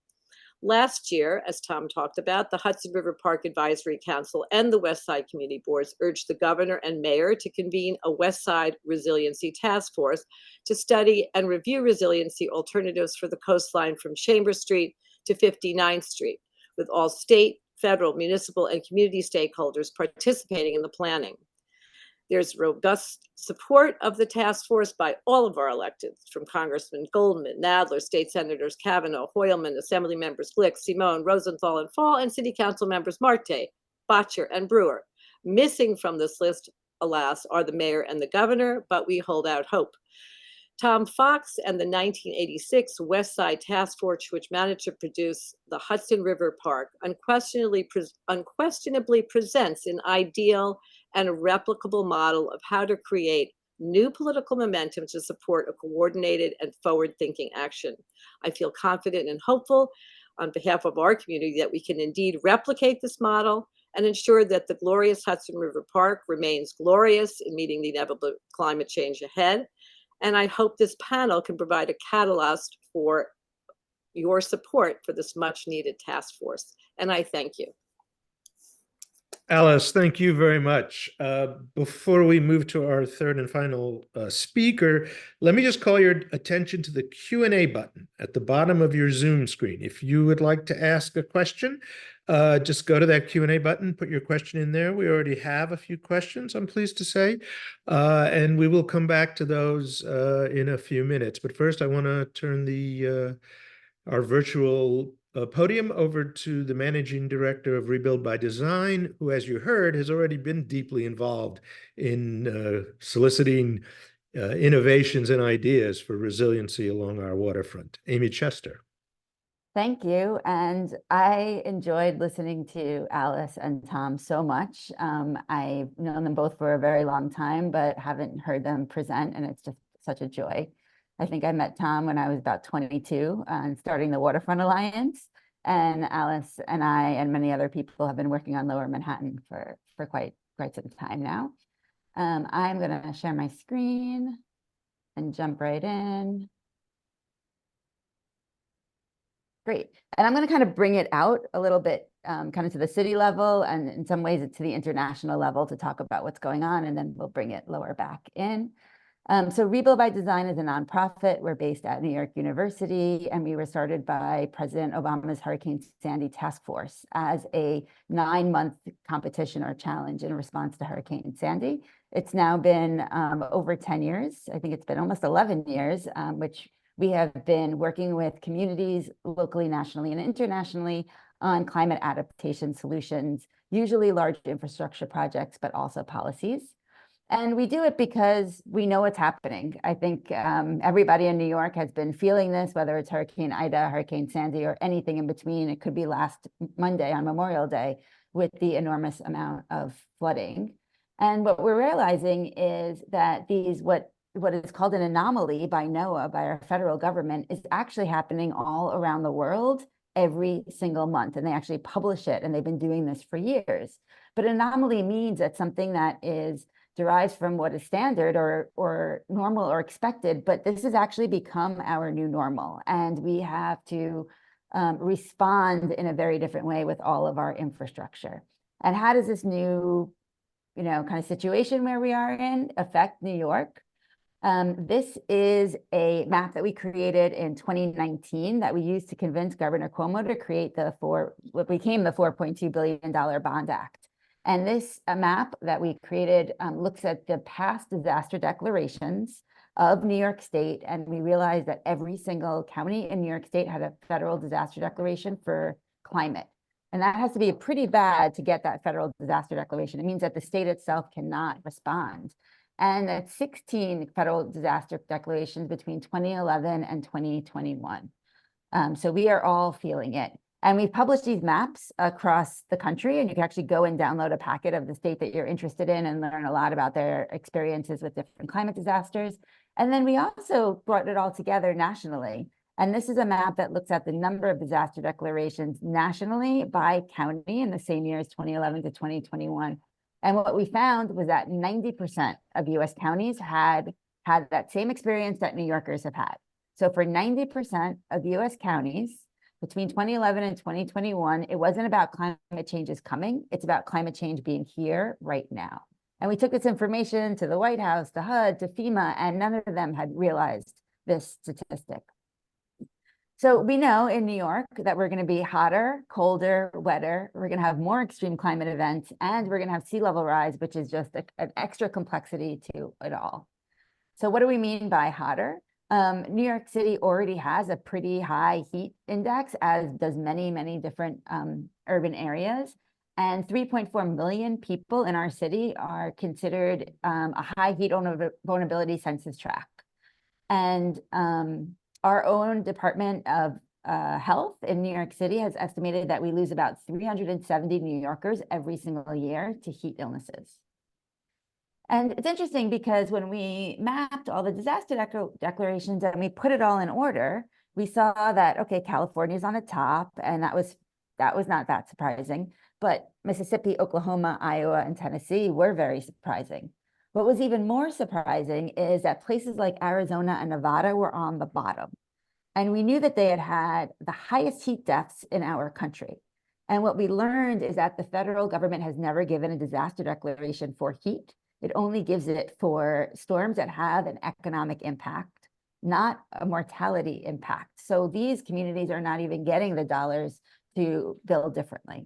Speaker 5: Last year, as Tom talked about, the Hudson River Park Advisory Council and the West Side Community Boards urged the governor and mayor to convene a West Side Resiliency Task Force to study and review resiliency alternatives for the coastline from Chambers Street to 59th Street, with all state, federal, municipal, and community stakeholders participating in the planning. There's robust support of the task force by all of our electeds, from Congressman Goldman, Nadler, State Senators Kavanaugh, Hoylman, Assembly Members Glick, Simone, Rosenthal, and Fall, and City Council Members Marte, Botcher, and Brewer. Missing from this list, alas, are the mayor and the governor, but we hold out hope. Tom Fox and the 1986 West Side Task Force, which managed to produce the Hudson River Park, unquestionably presents an ideal and a replicable model of how to create new political momentum to support a coordinated and forward-thinking action. I feel confident and hopeful on behalf of our community that we can indeed replicate this model and ensure that the glorious Hudson River Park remains glorious in meeting the inevitable climate change ahead. And I hope this panel can provide a catalyst for your support for this much-needed task force. And I thank you.
Speaker 2: Alice, thank you very much. Before we move to our third and final speaker, let me just call your attention to the Q&A button at the bottom of your Zoom screen. If you would like to ask a question, just go to that Q&A button, put your question in there. We already have a few questions, I'm pleased to say, and we will come back to those in a few minutes. But first, I want to turn our virtual podium over to the Managing Director of Rebuild by Design, who, as you heard, has already been deeply involved in soliciting innovations and ideas for resiliency along our waterfront. Amy Chester.
Speaker 4: Thank you. And I enjoyed listening to Alice and Tom so much. I've known them both for a very long time, but haven't heard them present, and it's just such a joy. I think I met Tom when I was about 22 and starting the Waterfront Alliance. And Alice and I and many other people have been working on Lower Manhattan for quite some time now. I'm going to share my screen and jump right in. Great. And I'm going to kind of bring it out a little bit kind of to the city level and in some ways to the international level to talk about what's going on, and then we'll bring it lower back in. So Rebuild by Design is a nonprofit. We're based at New York University, and we were started by President Obama's Hurricane Sandy Task Force as a 9-month competition or challenge in response to Hurricane Sandy. It's now been over 10 years. I think it's been almost 11 years, which we have been working with communities locally, nationally, and internationally on climate adaptation solutions, usually large infrastructure projects, but also policies. And we do it because we know what's happening. I think everybody in New York has been feeling this, whether it's Hurricane Ida, Hurricane Sandy, or anything in between. It could be last Monday on Memorial Day with the enormous amount of flooding. And what we're realizing is that what is called an anomaly by NOAA, by our federal government, is actually happening all around the world every single month. And they actually publish it, and they've been doing this for years. But anomaly means that something that derives from what is standard or normal or expected, but this has actually become our new normal. And we have to respond in a very different way with all of our infrastructure. And how does this new, kind of situation where we are in affect New York? This is a map that we created in 2019 that we used to convince Governor Cuomo to create what became the $4.2 billion Bond Act. And this map that we created looks at the past disaster declarations of New York State. And we realized that every single county in New York State had a federal disaster declaration for climate. And that has to be pretty bad to get that federal disaster declaration. It means that the state itself cannot respond. And that's 16 federal disaster declarations between 2011 and 2021. So we are all feeling it. And we've published these maps across the country, and you can actually go and download a packet of the state that you're interested in and learn a lot about their experiences with different climate disasters. And then we also brought it all together nationally. And this is a map that looks at the number of disaster declarations nationally by county in the same year as 2011 to 2021. And what we found was that 90% of US counties had that same experience that New Yorkers have had. So for 90% of US counties, between 2011 and 2021, it wasn't about climate change is coming, it's about climate change being here right now. And we took this information to the White House, to HUD, to FEMA, and none of them had realized this statistic. So we know in New York that we're going to be hotter, colder, wetter. We're going to have more extreme climate events, and we're going to have sea level rise, which is just an extra complexity to it all. So what do we mean by hotter? New York City already has a pretty high heat index, as does many different urban areas. And 3.4 million people in our city are considered a high heat vulnerability census tract. And our own Department of Health in New York City has estimated that we lose about 370 New Yorkers every single year to heat illnesses. And it's interesting because when we mapped all the disaster declarations and we put it all in order, we saw that, okay, California's on the top, and that was not that surprising. But Mississippi, Oklahoma, Iowa, and Tennessee were very surprising. What was even more surprising is that places like Arizona and Nevada were on the bottom. And we knew that they had had the highest heat deaths in our country. And what we learned is that the federal government has never given a disaster declaration for heat. It only gives it for storms that have an economic impact, not a mortality impact. So these communities are not even getting the dollars to build differently.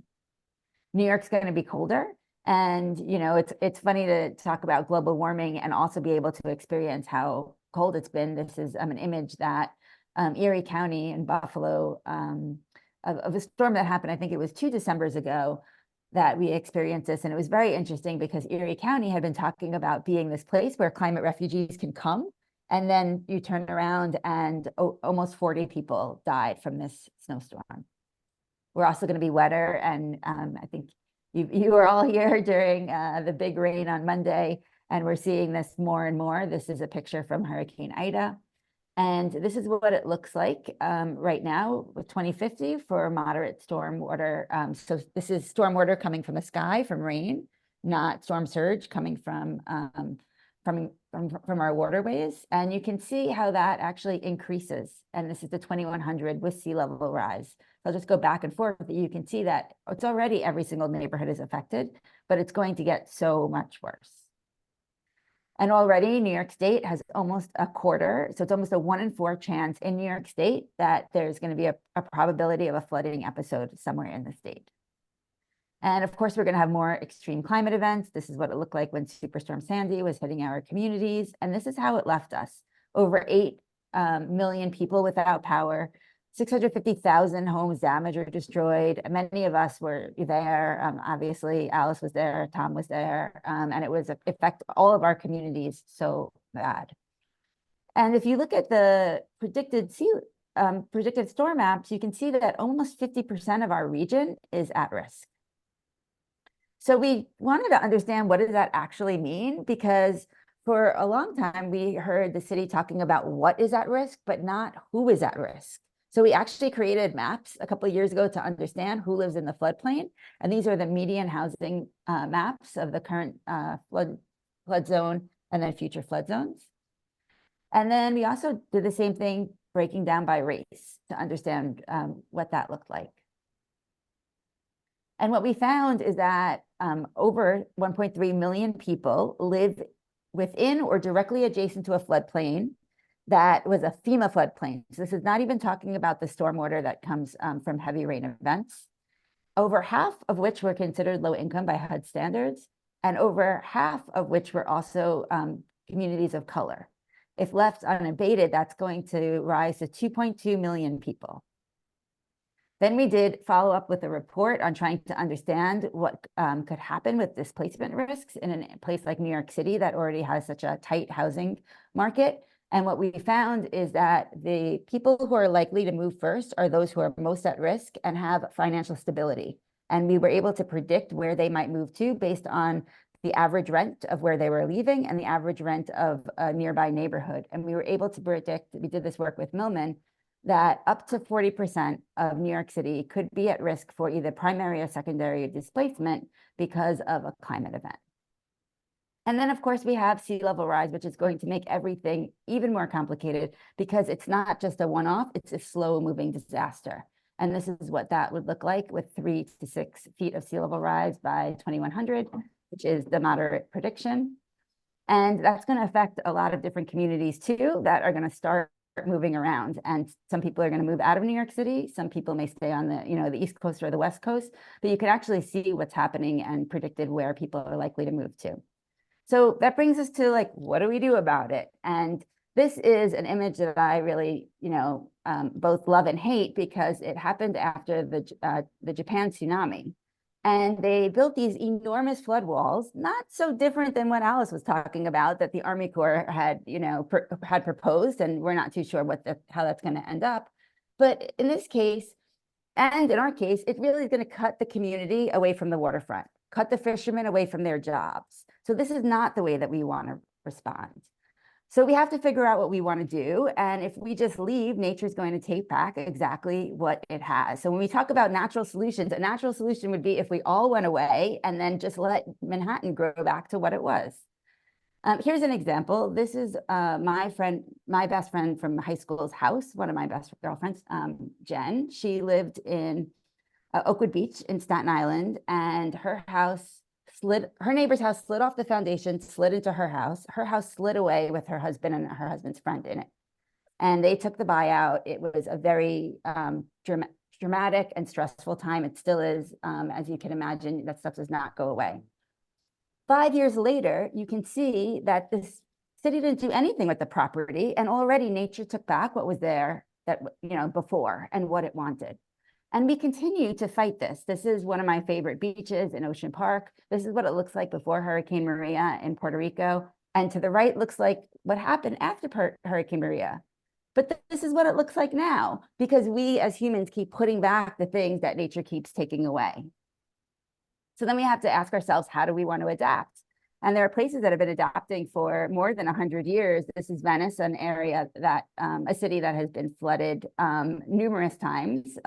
Speaker 4: New York's going to be colder. And, you know, it's funny to talk about global warming and also be able to experience how cold it's been. This is an image that Erie County in Buffalo of a storm that happened, I think it was 2 Decembers ago, that we experienced this. And it was very interesting because Erie County had been talking about being this place where climate refugees can come. And then you turn around and almost 40 people died from this snowstorm. We're also going to be wetter. And I think you were all here during the big rain on Monday, and we're seeing this more and more. This is a picture from Hurricane Ida. And this is what it looks like right now with 2050 for moderate storm water. So this is storm water coming from the sky, from rain, not storm surge coming from our waterways. And you can see how that actually increases. And this is the 2100 with sea level rise. I'll just go back and forth. You can see that it's already every single neighborhood is affected, but it's going to get so much worse. And already New York State has almost a quarter. So it's almost a 1 in 4 chance in New York State that there's going to be a probability of a flooding episode somewhere in the state. And of course, we're going to have more extreme climate events. This is what it looked like when Superstorm Sandy was hitting our communities. And this is how it left us. Over 8 million people without power, 650,000 homes damaged or destroyed. Many of us were there. Obviously, Alice was there, Tom was there, and it was affect all of our communities so bad. And if you look at the predicted storm maps, you can see that almost 50% of our region is at risk. So we wanted to understand, what does that actually mean? Because for a long time, we heard the city talking about what is at risk, but not who is at risk. So we actually created maps a couple of years ago to understand who lives in the floodplain. And these are the median housing maps of the current flood zone and then future flood zones. And then we also did the same thing, breaking down by race to understand what that looked like. And what we found is that over 1.3 million people live within or directly adjacent to a floodplain that was a FEMA floodplain. So this is not even talking about the stormwater that comes from heavy rain events, over half of which were considered low income by HUD standards, and over half of which were also communities of color. If left unabated, that's going to rise to 2.2 million people. Then we did follow up with a report on trying to understand what could happen with displacement risks in a place like New York City that already has such a tight housing market. And what we found is that the people who are likely to move first are those who are most at risk and have financial stability. And we were able to predict where they might move to based on the average rent of where they were leaving and the average rent of a nearby neighborhood. And we were able to predict, we did this work with Millman, that up to 40% of New York City could be at risk for either primary or secondary displacement because of a climate event. And then, of course, we have sea level rise, which is going to make everything even more complicated because it's not just a one-off, it's a slow moving disaster. And this is what that would look like with 3 to 6 feet of sea level rise by 2100, which is the moderate prediction. And that's going to affect a lot of different communities too that are going to start moving around. And some people are going to move out of New York City. Some people may stay on the, the East Coast or the West Coast, but you can actually see what's happening and predicted where people are likely to move to. So that brings us to like, what do we do about it? And this is an image that I really, both love and hate because it happened after the Japan tsunami. And they built these enormous flood walls, not so different than what Alice was talking about, that the Army Corps had, had proposed, and we're not too sure how that's going to end up. But in this case, and in our case, it really is going to cut the community away from the waterfront, cut the fishermen away from their jobs. So this is not the way that we want to respond. So we have to figure out what we want to do. And if we just leave, nature's going to take back exactly what it has. So when we talk about natural solutions, a natural solution would be if we all went away and then just let Manhattan grow back to what it was. Here's an example. This is my best friend from high school's house, one of my best girlfriends, Jen. She lived in Oakwood Beach in Staten Island, and her neighbor's house slid off the foundation, slid into her house. Her house slid away with her husband and her husband's friend in it. And they took the buyout. It was a very dramatic and stressful time. It still is, as you can imagine, that stuff does not go away. 5 years later, you can see that this city didn't do anything with the property, and already nature took back what was there before and what it wanted. And we continue to fight this. This is one of my favorite beaches in Ocean Park. This is what it looks like before Hurricane Maria in Puerto Rico. And to the right looks like what happened after Hurricane Maria. But this is what it looks like now, because we as humans keep putting back the things that nature keeps taking away. So then we have to ask ourselves, how do we want to adapt? And there are places that have been adapting for more than 100 years. This is Venice, an area that, a city that has been flooded numerous times.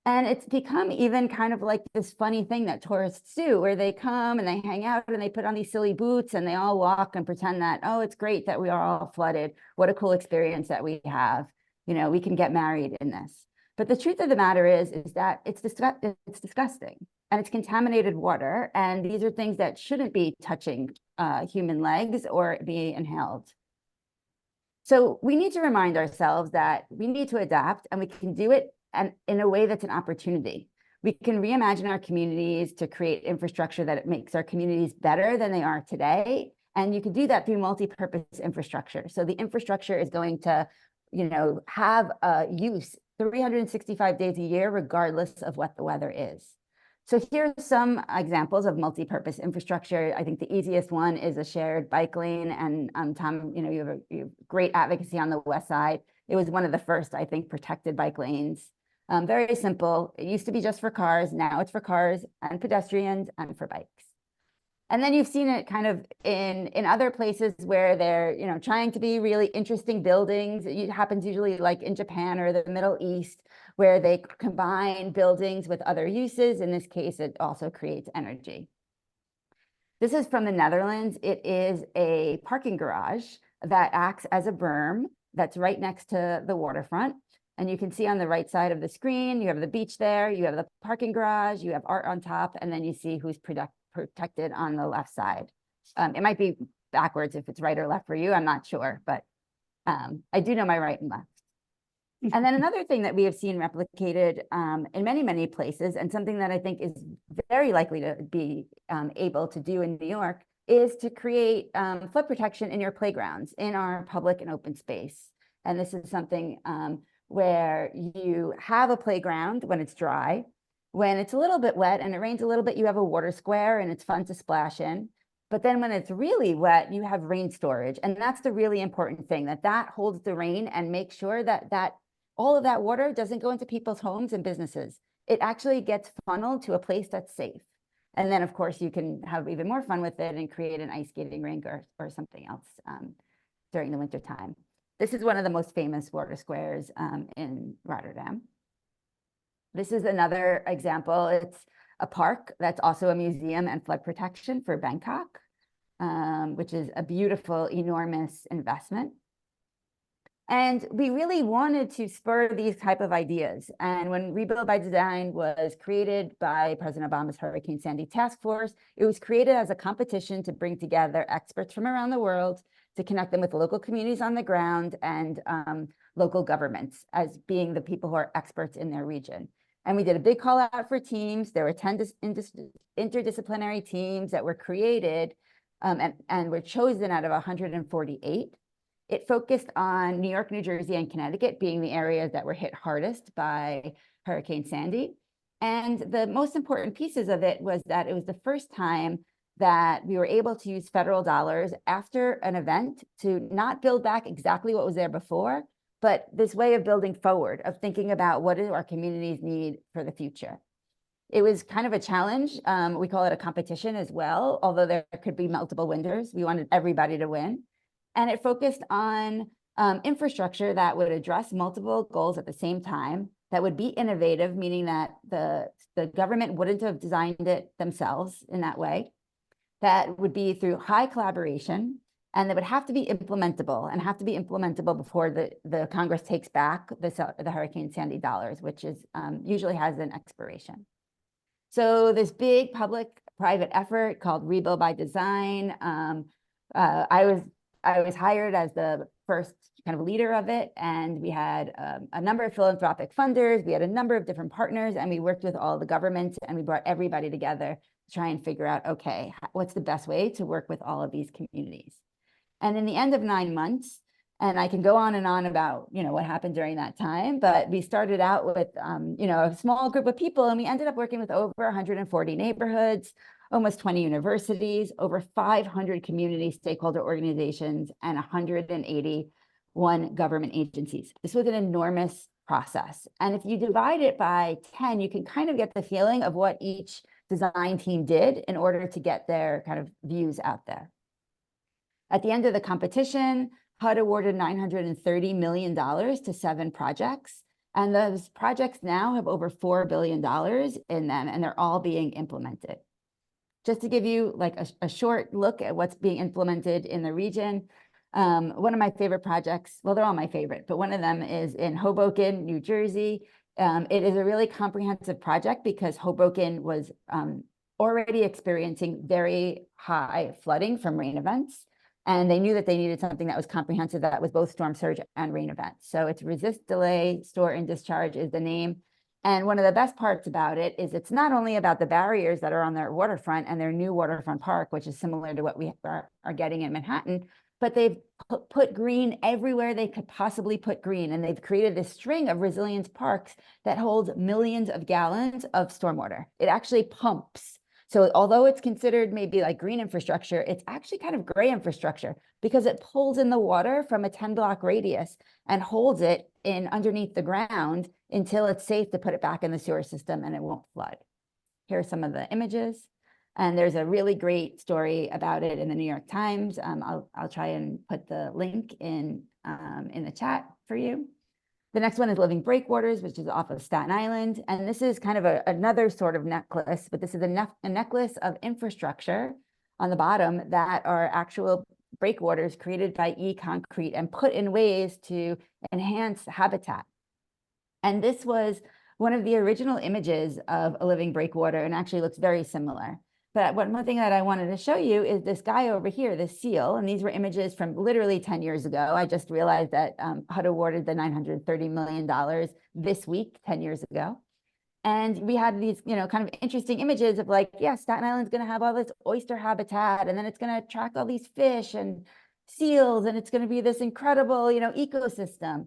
Speaker 4: And it's become even kind of like this funny thing that tourists do, where they come and they hang out and they put on these silly boots and they all walk and pretend that, oh, it's great that we are all flooded. What a cool experience that we have. We can get married in this. But the truth of the matter is that it's disgusting and it's contaminated water. And these are things that shouldn't be touching human legs or be inhaled. So we need to remind ourselves that we need to adapt, and we can do it and in a way that's an opportunity. We can reimagine our communities to create infrastructure that makes our communities better than they are today. And you can do that through multi-purpose infrastructure. So the infrastructure is going to, have a use 365 days a year, regardless of what the weather is. So here's some examples of multi-purpose infrastructure. I think the easiest one is a shared bike lane. And Tom, you have great advocacy on the west side. It was one of the first, I think, protected bike lanes. Very simple. It used to be just for cars. Now it's for cars and pedestrians and for bikes. And then you've seen it kind of in other places where they're, trying to be really interesting buildings. It happens usually like in Japan or the Middle East, where they combine buildings with other uses. In this case, it also creates energy. This is from the Netherlands. It is a parking garage that acts as a berm that's right next to the waterfront. And you can see on the right side of the screen, you have the beach there, you have the parking garage, you have art on top, and then you see who's protected on the left side. It might be backwards if it's right or left for you, I'm not sure, but I do know my right and left. And then another thing that we have seen replicated in many, many places, and something that I think is very likely to be able to do in New York, is to create flood protection in your playgrounds, in our public and open space. And this is something where you have a playground when it's dry. When it's a little bit wet and it rains a little bit, you have a water square and it's fun to splash in. But then when it's really wet, you have rain storage. And that's the really important thing, that holds the rain and makes sure that all of that water doesn't go into people's homes and businesses. It actually gets funneled to a place that's safe. And then, of course, you can have even more fun with it and create an ice skating rink or something else during the winter time. This is one of the most famous water squares in Rotterdam. This is another example. It's a park that's also a museum and flood protection for Bangkok, which is a beautiful, enormous investment. And we really wanted to spur these type of ideas. And when Rebuild by Design was created by President Obama's Hurricane Sandy Task Force, it was created as a competition to bring together experts from around the world to connect them with local communities on the ground and local governments as being the people who are experts in their region. And we did a big call out for teams. There were 10 interdisciplinary teams that were created and were chosen out of 148. It focused on New York, New Jersey, and Connecticut being the areas that were hit hardest by Hurricane Sandy. And the most important pieces of it was that it was the first time that we were able to use federal dollars after an event to not build back exactly what was there before, but this way of building forward, of thinking about what do our communities need for the future. It was kind of a challenge. We call it a competition as well, although there could be multiple winners. We wanted everybody to win. And it focused on infrastructure that would address multiple goals at the same time, that would be innovative, meaning that the government wouldn't have designed it themselves in that way, that would be through high collaboration, and that would have to be implementable and have to be implementable before the Congress takes back the Hurricane Sandy dollars, which is usually has an expiration. So this big public-private effort called Rebuild by Design, I was hired as the first kind of leader of it, and we had a number of philanthropic funders, we had a number of different partners, and we worked with all the governments, and we brought everybody together to try and figure out, okay, what's the best way to work with all of these communities? And in the end of 9 months, and I can go on and on about, what happened during that time, but we started out with, a small group of people, and we ended up working with over 140 neighborhoods, almost 20 universities, over 500 community stakeholder organizations, and 181 government agencies. This was an enormous process. And if you divide it by 10, you can kind of get the feeling of what each design team did in order to get their kind of views out there. At the end of the competition, HUD awarded $930 million to 7 projects. And those projects now have over $4 billion in them, and they're all being implemented. Just to give you like a short look at what's being implemented in the region, one of my favorite projects, well, they're all my favorite, but one of them is in Hoboken, New Jersey. It is a really comprehensive project because Hoboken was already experiencing very high flooding from rain events. And they knew that they needed something that was comprehensive, that was both storm surge and rain events. So it's Resist, Delay, Store, and Discharge is the name. And one of the best parts about it is it's not only about the barriers that are on their waterfront and their new waterfront park, which is similar to what we are getting in Manhattan, but they've put green everywhere they could possibly put green. And they've created this string of resilience parks that holds millions of gallons of stormwater. It actually pumps. So although it's considered maybe like green infrastructure, it's actually kind of gray infrastructure because it pulls in the water from a 10-block radius and holds it in underneath the ground until it's safe to put it back in the sewer system and it won't flood. Here are some of the images. And there's a really great story about it in the New York Times. I'll try and put the link in the chat for you. The next one is Living Breakwaters, which is off of Staten Island. And this is kind of another sort of necklace, but this is a necklace of infrastructure on the bottom that are actual breakwaters created by e-concrete and put in ways to enhance habitat. And this was one of the original images of a living breakwater and actually looks very similar. But one thing that I wanted to show you is this guy over here, this seal, and these were images from literally 10 years ago. I just realized that HUD awarded the $930 million this week, 10 years ago. And we had these, kind of interesting images of like, yeah, Staten Island's going to have all this oyster habitat, and then it's going to attract all these fish and seals, and it's going to be this incredible, ecosystem.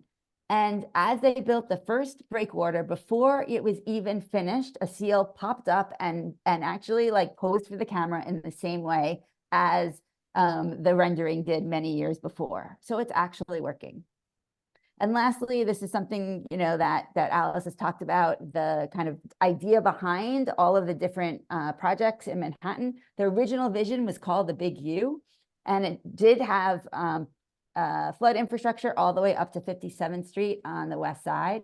Speaker 4: And as they built the first breakwater, before it was even finished, a seal popped up and actually like posed for the camera in the same way as the rendering did many years before. So it's actually working. And lastly, this is something, that Alice has talked about, the kind of idea behind all of the different projects in Manhattan. The original vision was called the Big U, and it did have flood infrastructure all the way up to 57th Street on the west side.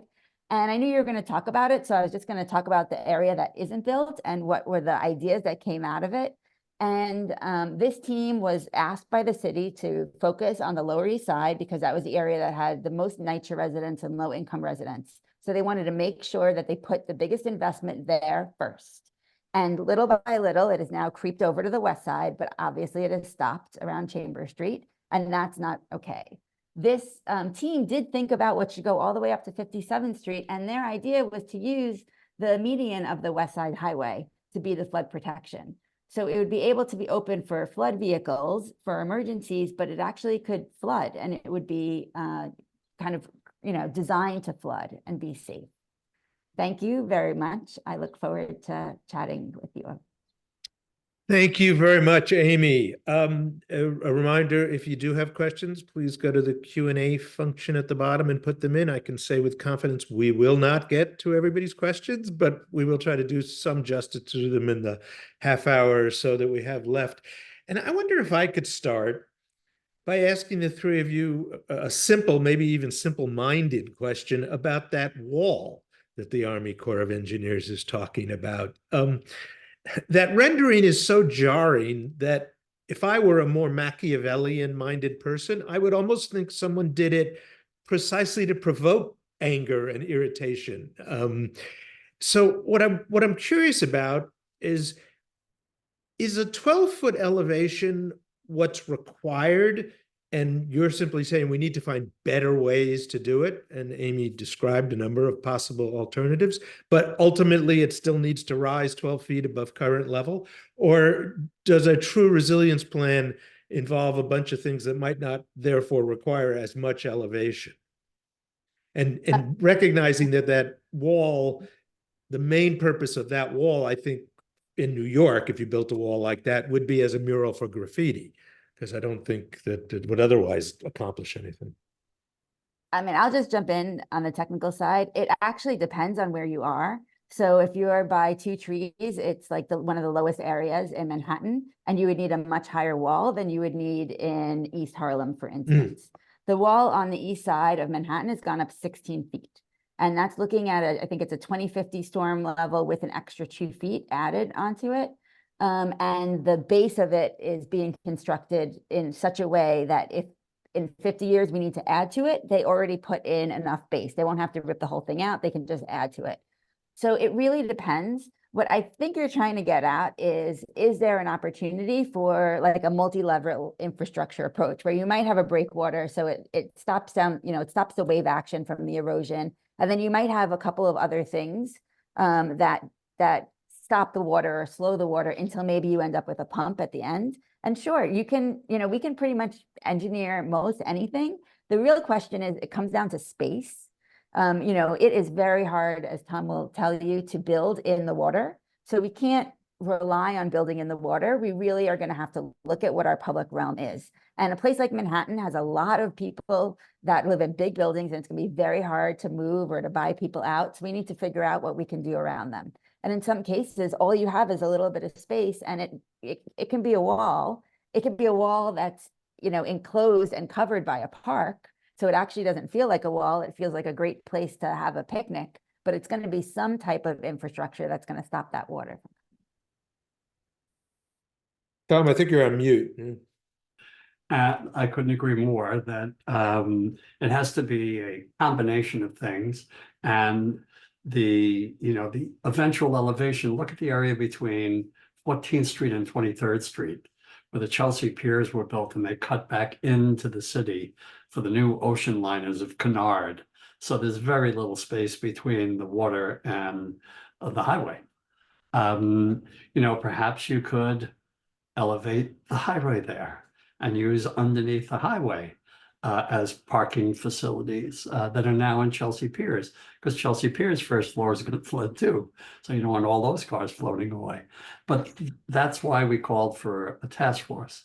Speaker 4: And I knew you were going to talk about it, so I was just going to talk about the area that isn't built and what were the ideas that came out of it. And this team was asked by the city to focus on the Lower East Side because that was the area that had the most NYCHA residents and low-income residents. So they wanted to make sure that they put the biggest investment there first. And little by little, it has now creeped over to the west side, but obviously it has stopped around Chambers Street, and that's not okay. This team did think about what should go all the way up to 57th Street, and their idea was to use the median of the West Side Highway to be the flood protection. So it would be able to be open for flood vehicles, for emergencies, but it actually could flood, and it would be kind of, designed to flood and be safe. Thank you very much. I look forward to chatting with you.
Speaker 2: Thank you very much, Amy. A reminder, if you do have questions, please go to the Q&A function at the bottom and put them in. I can say with confidence we will not get to everybody's questions, but we will try to do some justice to them in the half hour or so that we have left. And I wonder if I could start by asking the three of you a simple, maybe even simple-minded question about that wall that the Army Corps of Engineers is talking about. That rendering is so jarring that if I were a more Machiavellian-minded person, I would almost think someone did it precisely to provoke anger and irritation. So what I'm curious about is a 12-foot elevation what's required? And you're simply saying we need to find better ways to do it. And Amy described a number of possible alternatives, but ultimately it still needs to rise 12 feet above current level. Or does a true resilience plan involve a bunch of things that might not therefore require as much elevation? And recognizing that wall, the main purpose of that wall, I think in New York, if you built a wall like that, would be as a mural for graffiti, because I don't think that it would otherwise accomplish anything.
Speaker 4: I mean, I'll just jump in on the technical side. It actually depends on where you are. So if you are by two trees, it's like one of the lowest areas in Manhattan, and you would need a much higher wall than you would need in East Harlem, for instance. The wall on the east side of Manhattan has gone up 16 feet. And that's looking at I think it's a 2050 storm level with an extra 2 feet added onto it. And the base of it is being constructed in such a way that if in 50 years we need to add to it, they already put in enough base. They won't have to rip the whole thing out. They can just add to it. So it really depends. What I think you're trying to get at is there an opportunity for like a multi-level infrastructure approach where you might have a breakwater, so it stops down, it stops the wave action from the erosion. And then you might have a couple of other things that stop the water or slow the water until maybe you end up with a pump at the end. And sure, you can, we can pretty much engineer most anything. The real question is, it comes down to space. It is very hard, as Tom will tell you, to build in the water. So we can't rely on building in the water. We really are going to have to look at what our public realm is. And a place like Manhattan has a lot of people that live in big buildings, and it's going to be very hard to move or to buy people out. So we need to figure out what we can do around them. And in some cases, all you have is a little bit of space, and it can be a wall. It can be a wall that's, enclosed and covered by a park. So it actually doesn't feel like a wall. It feels like a great place to have a picnic, but it's going to be some type of infrastructure that's going to stop that water.
Speaker 2: Tom, I think you're on mute.
Speaker 3: I couldn't agree more that it has to be a combination of things, and the eventual elevation. Look at the area between 14th Street and 23rd Street, where the Chelsea piers were built, and they cut back into the city for the new ocean liners of Cunard. So there's very little space between the water and the highway. Perhaps you could elevate the highway there and use underneath the highway. as parking facilities that are now in Chelsea Piers, because Chelsea Piers' first floor is going to flood too. So you don't want all those cars floating away. But that's why we called for a task force,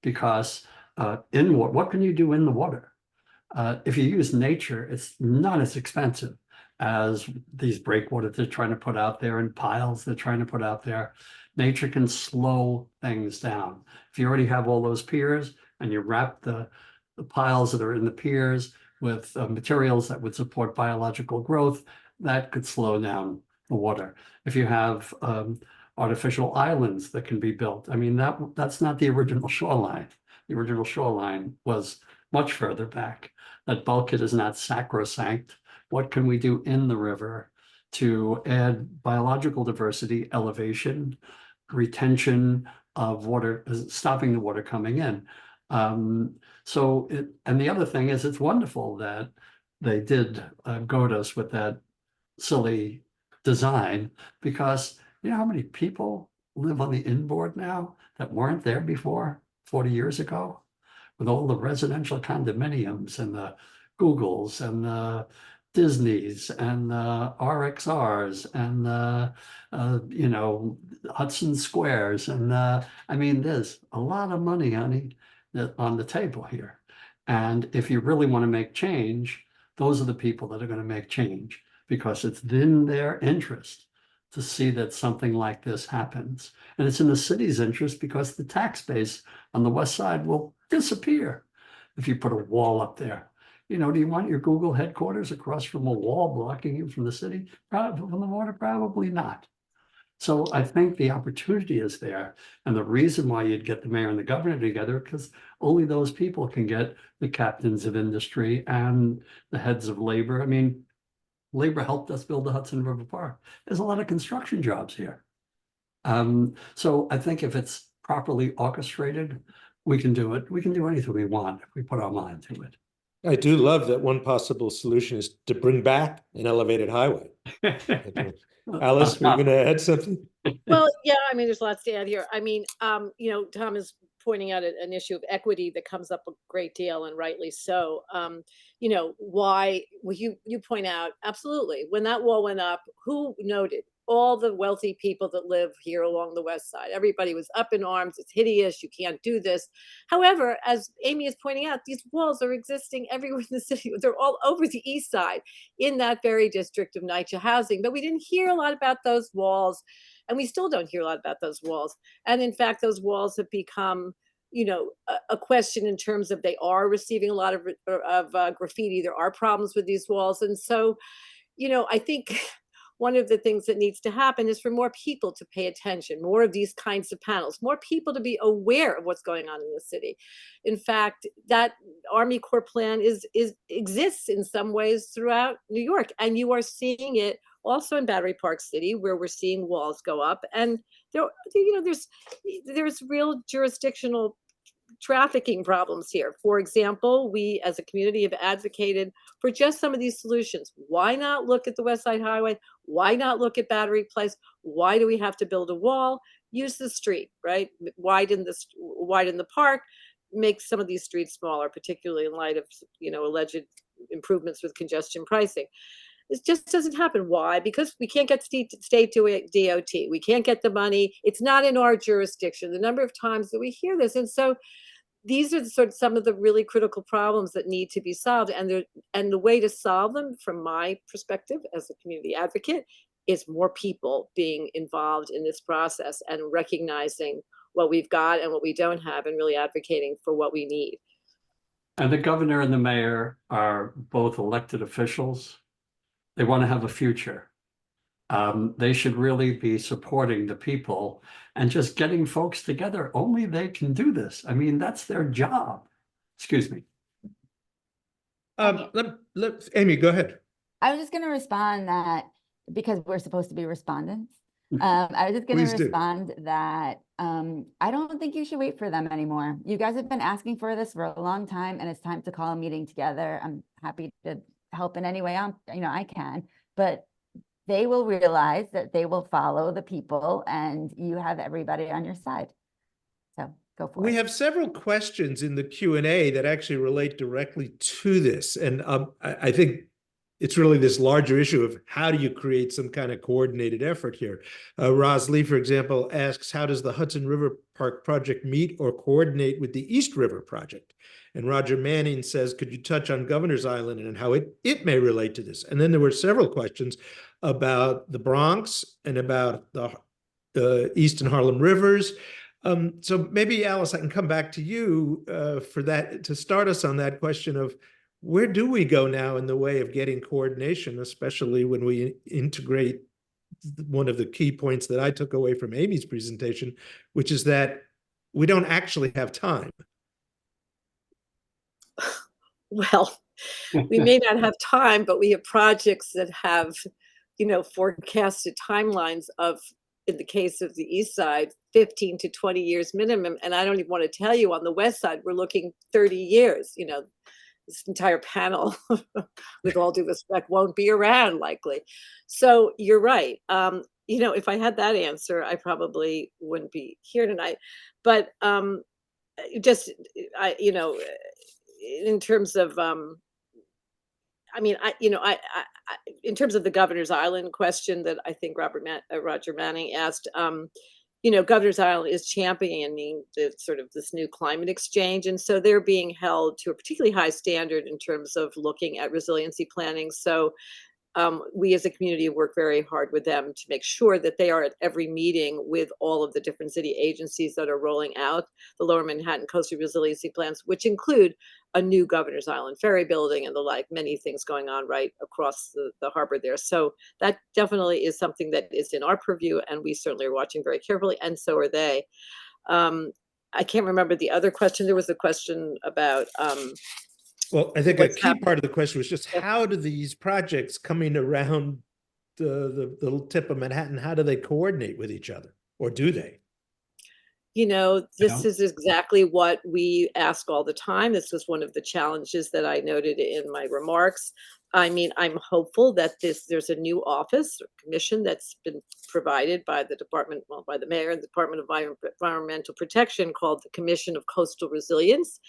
Speaker 3: because what can you do in the water? If you use nature, it's not as expensive as these breakwaters they're trying to put out there and piles they're trying to put out there. Nature can slow things down. If you already have all those piers and you wrap the piles that are in the piers with materials that would support biological growth, that could slow down the water. If you have artificial islands that can be built, I mean, that's not the original shoreline. The original shoreline was much further back. That bulkhead is not sacrosanct. What can we do in the river to add biological diversity, elevation, retention of water, stopping the water coming in? And the other thing is, it's wonderful that they did goad us with that silly design, because you know how many people live on the inboard now that weren't there before 40 years ago, with all the residential condominiums and the Googles and the Disneys and the RXRs and you know, Hudson Squares. And I mean, there's a lot of money, honey, on the table here. And if you really want to make change, those are the people that are going to make change, because it's in their interest to see that something like this happens. And it's in the city's interest, because the tax base on the west side will disappear if you put a wall up there. You know, do you want your Google headquarters across from a wall blocking you from the city, from the water? Probably not. So I think the opportunity is there. And the reason why you'd get the mayor and the governor together, because only those people can get the captains of industry and the heads of labor. I mean, labor helped us build the Hudson River Park. There's a lot of construction jobs here. So I think if it's properly orchestrated, we can do it. We can do anything we want if we put our mind to it.
Speaker 2: I do love that one possible solution is to bring back an elevated highway. Alice, we're going to add something?
Speaker 5: Well, yeah, I mean, there's lots to add here. I mean, you know, Tom is pointing out an issue of equity that comes up a great deal, and rightly so. You know, why, well, you point out, absolutely, when that wall went up, who noted? All the wealthy people that live here along the west side. Everybody was up in arms. It's hideous. You can't do this. However, as Amy is pointing out, these walls are existing everywhere in the city. They're all over the east side in that very district of NYCHA housing. But we didn't hear a lot about those walls, and we still don't hear a lot about those walls. And in fact, those walls have become, you know, a question in terms of they are receiving a lot of graffiti. There are problems with these walls. And so, you know, I think one of the things that needs to happen is for more people to pay attention, more of these kinds of panels, more people to be aware of what's going on in the city. In fact, that Army Corps plan exists in some ways throughout New York, and you are seeing it also in Battery Park City, where we're seeing walls go up. And there, you know, there's real jurisdictional trafficking problems here. For example, we as a community have advocated for just some of these solutions. Why not look at the West Side Highway? Why not look at Battery Place? Why do we have to build a wall? Use the street, right? Widen the park, make some of these streets smaller, particularly in light of, you know, alleged improvements with congestion pricing. This just doesn't happen. Why? Because we can't get state to DOT. We can't get the money. It's not in our jurisdiction. The number of times that we hear this. And so these are some of the really critical problems that need to be solved. And the way to solve them, from my perspective as a community advocate, is more people being involved in this process and recognizing what we've got and what we don't have, and really advocating for what we need.
Speaker 3: And the governor and the mayor are both elected officials. They want to have a future. They should really be supporting the people and just getting folks together. Only they can do this. I mean, that's their job. Excuse me.
Speaker 2: Amy, go ahead.
Speaker 4: I was just going to respond that, because we're supposed to be respondents. I was just going to respond that I don't think you should wait for them anymore. You guys have been asking for this for a long time, and it's time to call a meeting together. I'm happy to help in any way I can, but they will realize that they will follow the people, and you have everybody on your side. So go for
Speaker 2: We
Speaker 4: it.
Speaker 2: have several questions in the Q&A that actually relate directly to this. And I think it's really this larger issue of how do you create some kind of coordinated effort here. Roz Lee, for example, asks, how does the Hudson River Park project meet or coordinate with the East River project? And Roger Manning says, could you touch on Governor's Island and how it may relate to this? And then there were several questions about the Bronx and about the East and Harlem rivers. So maybe, Alice, I can come back to you for that, to start us on that question of where do we go now in the way of getting coordination, especially when we integrate one of the key points that I took away from Amy's presentation, which is that we don't actually have time.
Speaker 5: Well, we may not have time, but we have projects that have, forecasted timelines of, in the case of the east side, 15 to 20 years minimum. And I don't even want to tell you, on the west side, we're looking 30 years. This entire panel, with all due respect, won't be around likely. So you're right. If I had that answer, I probably wouldn't be here tonight. But in terms of in terms of the Governor's Island question that I think Roger Manning asked, Governor's Island is championing this new climate exchange. And so they're being held to a particularly high standard in terms of looking at resiliency planning. So we as a community work very hard with them to make sure that they are at every meeting with all of the different city agencies that are rolling out the Lower Manhattan Coastal Resiliency Plans, which include a new Governor's Island ferry building and the like, many things going on right across the harbor there. So that definitely is something that is in our purview, and we certainly are watching very carefully, and so are they. I can't remember the other question. There was a question about
Speaker 2: well, I think a key part of the question was just how do these projects coming around the tip of Manhattan, how do they coordinate with each other, or do they?
Speaker 5: This is exactly what we ask all the time. This was one of the challenges that I noted in my remarks. I mean, I'm hopeful that there's a new office or commission that's been provided by the department, by the mayor and the Department of Environmental Protection, called the Commission of Coastal Resilience.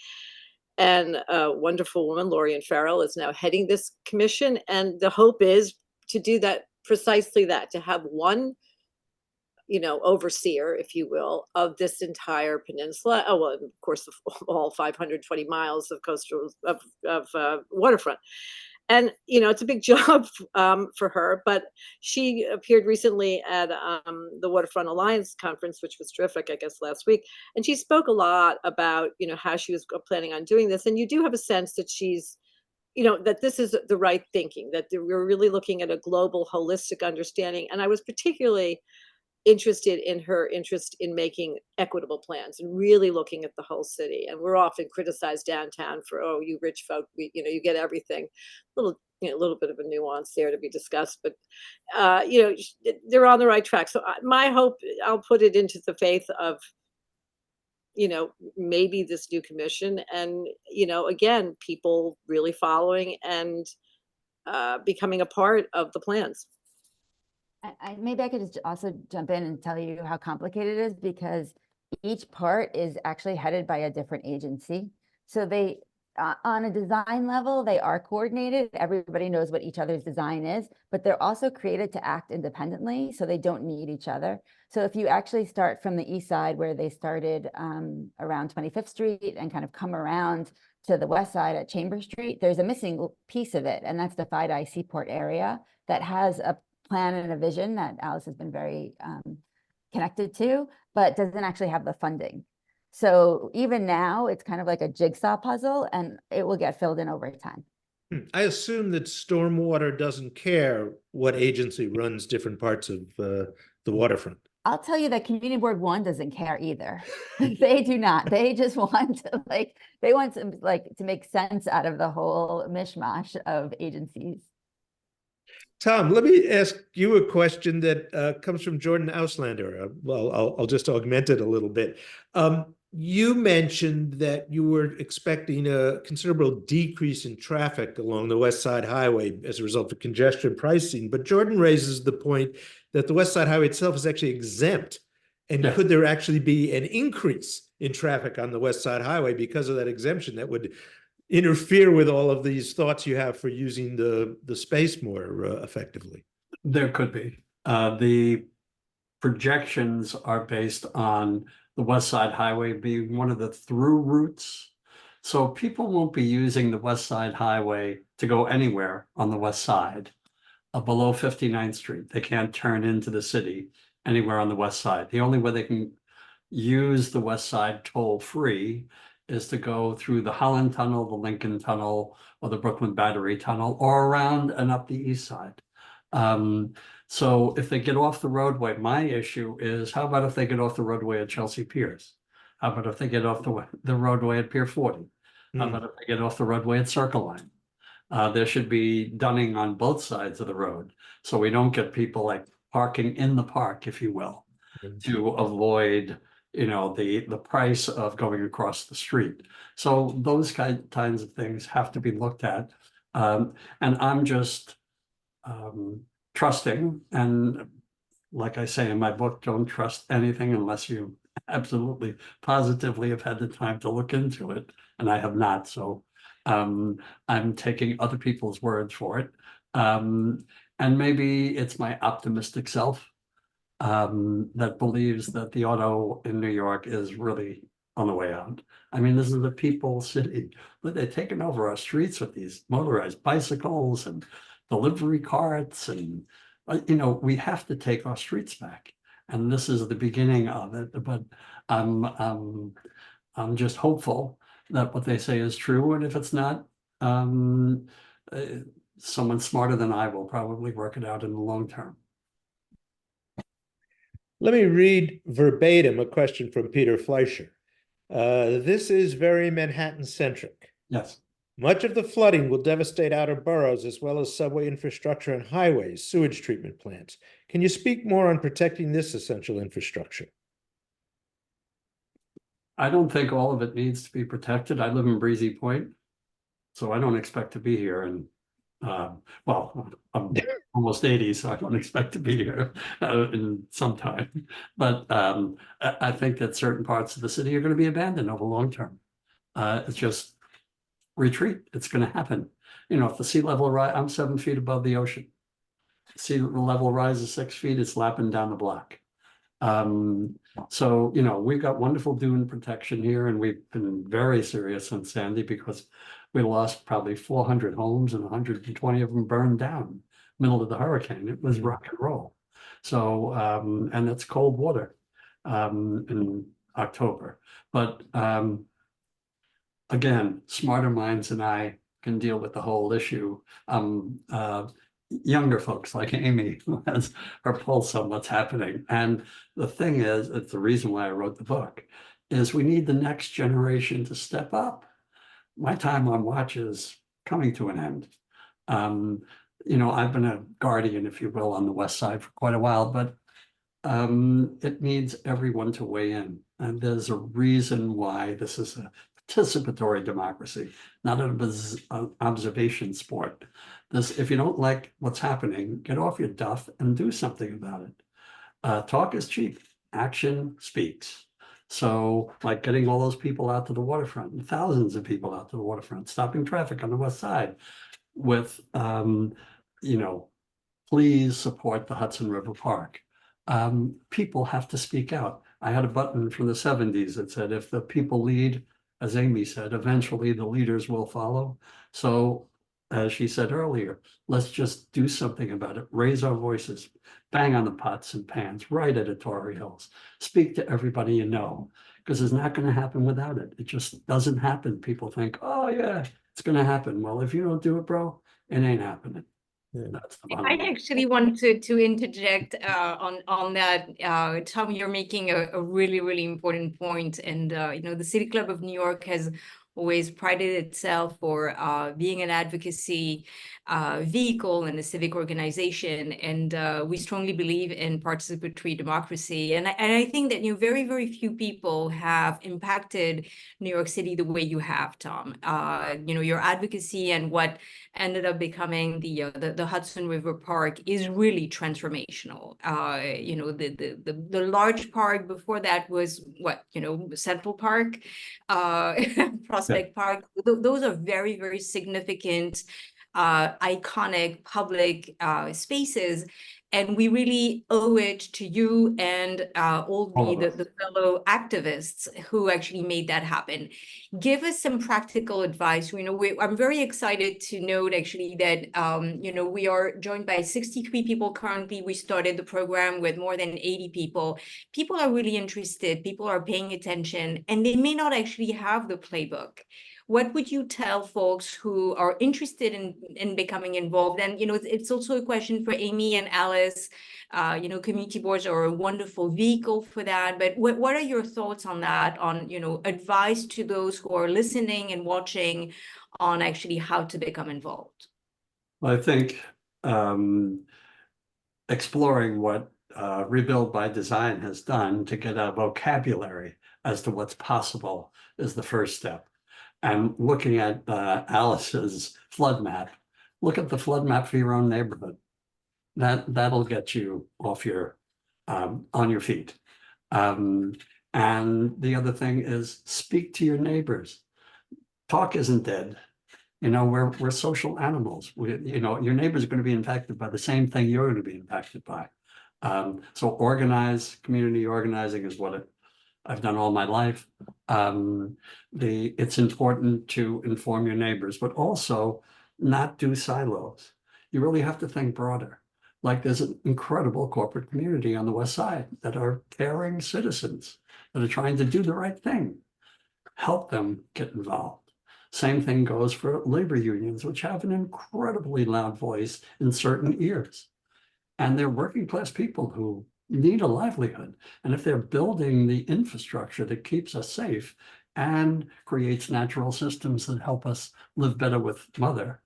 Speaker 5: And a wonderful woman, Lorian Farrell, is now heading this commission. And the hope is to do that, precisely that, to have one overseer, if you will, of this entire peninsula. Oh, well, of course, all 520 miles of coastal waterfront. And it's a big job for her, but she appeared recently at the Waterfront Alliance conference, which was terrific, I guess, last week. And she spoke a lot about how she was planning on doing this. And you do have a sense that she's that this is the right thinking, that we're really looking at a global, holistic understanding. And I was particularly interested in her interest in making equitable plans and really looking at the whole city. And we're often criticized downtown for, oh, you rich folk, you get everything. A little bit of a nuance there to be discussed, but they're on the right track. So my hope, I'll put it into the faith of maybe this new commission, and again, people really following and becoming a part of the plans.
Speaker 4: Maybe I could just also jump in and tell you how complicated it is, because each part is actually headed by a different agency. So they, on a design level, they are coordinated. Everybody knows what each other's design is, but they're also created to act independently, so they don't need each other. So if you actually start from the east side, where they started around 25th Street and kind of come around to the west side at Chamber Street, there's a missing piece of it, and that's the Fide Seaport area that has a plan and a vision that Alice has been very connected to, but doesn't actually have the funding. So even now, it's kind of like a jigsaw puzzle, and it will get filled in over time.
Speaker 2: I assume that stormwater doesn't care what agency runs different parts of the waterfront.
Speaker 4: I'll tell you that Community Board 1 doesn't care either. They do not. They just want to to make sense out of the whole mishmash of agencies.
Speaker 2: Tom, let me ask you a question that comes from Jordan Auslander. Well, I'll just augment it a little bit. You mentioned that you were expecting a considerable decrease in traffic along the West Side Highway as a result of congestion pricing, but Jordan raises the point that the West Side Highway itself is actually exempt And
Speaker 3: Yes.
Speaker 2: could there actually be an increase in traffic on the West Side Highway because of that exemption that would interfere with all of these thoughts you have for using the space more effectively?
Speaker 3: There could be. The projections are based on the West Side Highway being one of the through routes. So people won't be using the West Side Highway to go anywhere on the west side below 59th Street. They can't turn into the city anywhere on the west side. The only way they can use the west side toll free is to go through the Holland Tunnel, the Lincoln Tunnel, or the Brooklyn Battery Tunnel, or around and up the east side. So if they get off the roadway, my issue is, how about if they get off the roadway at Chelsea Piers? How about if they get off the roadway at Pier 40? How about if they get off the roadway at Circle Line? There should be dunning on both sides of the road, so we don't get people like parking in the park, if you will, to avoid, you know, the price of going across the street. So those kinds of things have to be looked at. And I'm just trusting, and like I say in my book, don't trust anything unless you absolutely positively have had the time to look into it, and I have not. So I'm taking other people's words for it. And maybe it's my optimistic self that believes that the auto in New York is really on the way out. I mean, this is a people city, but they're taking over our streets with these motorized bicycles and delivery carts, and you know, we have to take our streets back. And this is the beginning of it. But I'm just hopeful that what they say is true, and if it's not, someone smarter than I will probably work it out in the long term.
Speaker 2: Let me read verbatim a question from Peter Fleischer. This is very Manhattan-centric.
Speaker 3: Yes.
Speaker 2: Much of the flooding will devastate outer boroughs as well as subway infrastructure and highways, sewage treatment plants. Can you speak more on protecting this essential infrastructure?
Speaker 3: I don't think all of it needs to be protected. I live in Breezy Point, so I don't expect to be here. And well, I'm almost 80, so I don't expect to be here in some time. But I think that certain parts of the city are going to be abandoned over long term. It's just retreat. It's going to happen. You know, if the sea level rise, I'm 7 feet above the ocean. Sea level rises 6 feet, it's lapping down the block. So, you know, we've got wonderful dune protection here, and we've been very serious on Sandy because we lost probably 400 homes and 120 of them burned down middle of the hurricane. It was rock and roll. So, and it's cold water in October. But again, smarter minds than I can deal with the whole issue. Younger folks like Amy, who has her pulse on what's happening. And the thing is, it's the reason why I wrote the book, is we need the next generation to step up. My time on watch is coming to an end. You know, I've been a guardian, if you will, on the West Side for quite a while, but it needs everyone to weigh in. And there's a reason why this is a participatory democracy, not an observation sport. This, if you don't like what's happening, get off your duff and do something about it. Talk is cheap, action speaks. So like getting all those people out to the waterfront, thousands of people out to the waterfront, stopping traffic on the west side with, you know, please support the Hudson River Park. People have to speak out. I had a button from the 70s that said, if the people lead, as Amy said, eventually the leaders will follow. So as she said earlier, let's just do something about it. Raise our voices, bang on the pots and pans, write editorials, speak to everybody you know, because it's not going to happen without it. It just doesn't happen. People think, oh yeah, it's going to happen. Well, if you don't do it, bro, it ain't happening.
Speaker 2: Yeah.
Speaker 3: That's the bottom
Speaker 1: I
Speaker 3: line.
Speaker 1: actually wanted to interject on that. Tom, you're making a really, really important point. And, you know, the City Club of New York has always prided itself for being an advocacy vehicle and a civic organization. And we strongly believe in participatory democracy. And I think that very, very few people have impacted New York City the way you have, Tom. Your advocacy and what ended up becoming the Hudson River Park is really transformational. The large park before that was Central Park, Prospect Park. Those are very, very significant, iconic public spaces. And we really owe it to you and all the fellow activists who actually made that happen. Give us some practical advice. I'm very excited to note actually that, we are joined by 63 people currently. We started the program with more than 80 people. People are really interested. People are paying attention, and they may not actually have the playbook. What would you tell folks who are interested in becoming involved? And, it's also a question for Amy and Alice. Community boards are a wonderful vehicle for that. But what are your thoughts on that, on, advice to those who are listening and watching on actually how to become involved?
Speaker 3: Well, I think exploring what Rebuild by Design has done to get a vocabulary as to what's possible is the first step. And looking at Alice's flood map, look at the flood map for your own neighborhood. That'll get you off your on your feet. And the other thing is speak to your neighbors. Talk isn't dead. We're social animals. Your neighbors are going to be impacted by the same thing you're going to be impacted by. So organize. Community organizing is what I've done all my life. It's important to inform your neighbors, but also not do silos. You really have to think broader. Like there's an incredible corporate community on the West Side that are caring citizens that are trying to do the right thing. Help them get involved. Same thing goes for labor unions, which have an incredibly loud voice in certain ears. And they're working class people who need a livelihood. And if they're building the infrastructure that keeps us safe and creates natural systems that help us live better with Mother,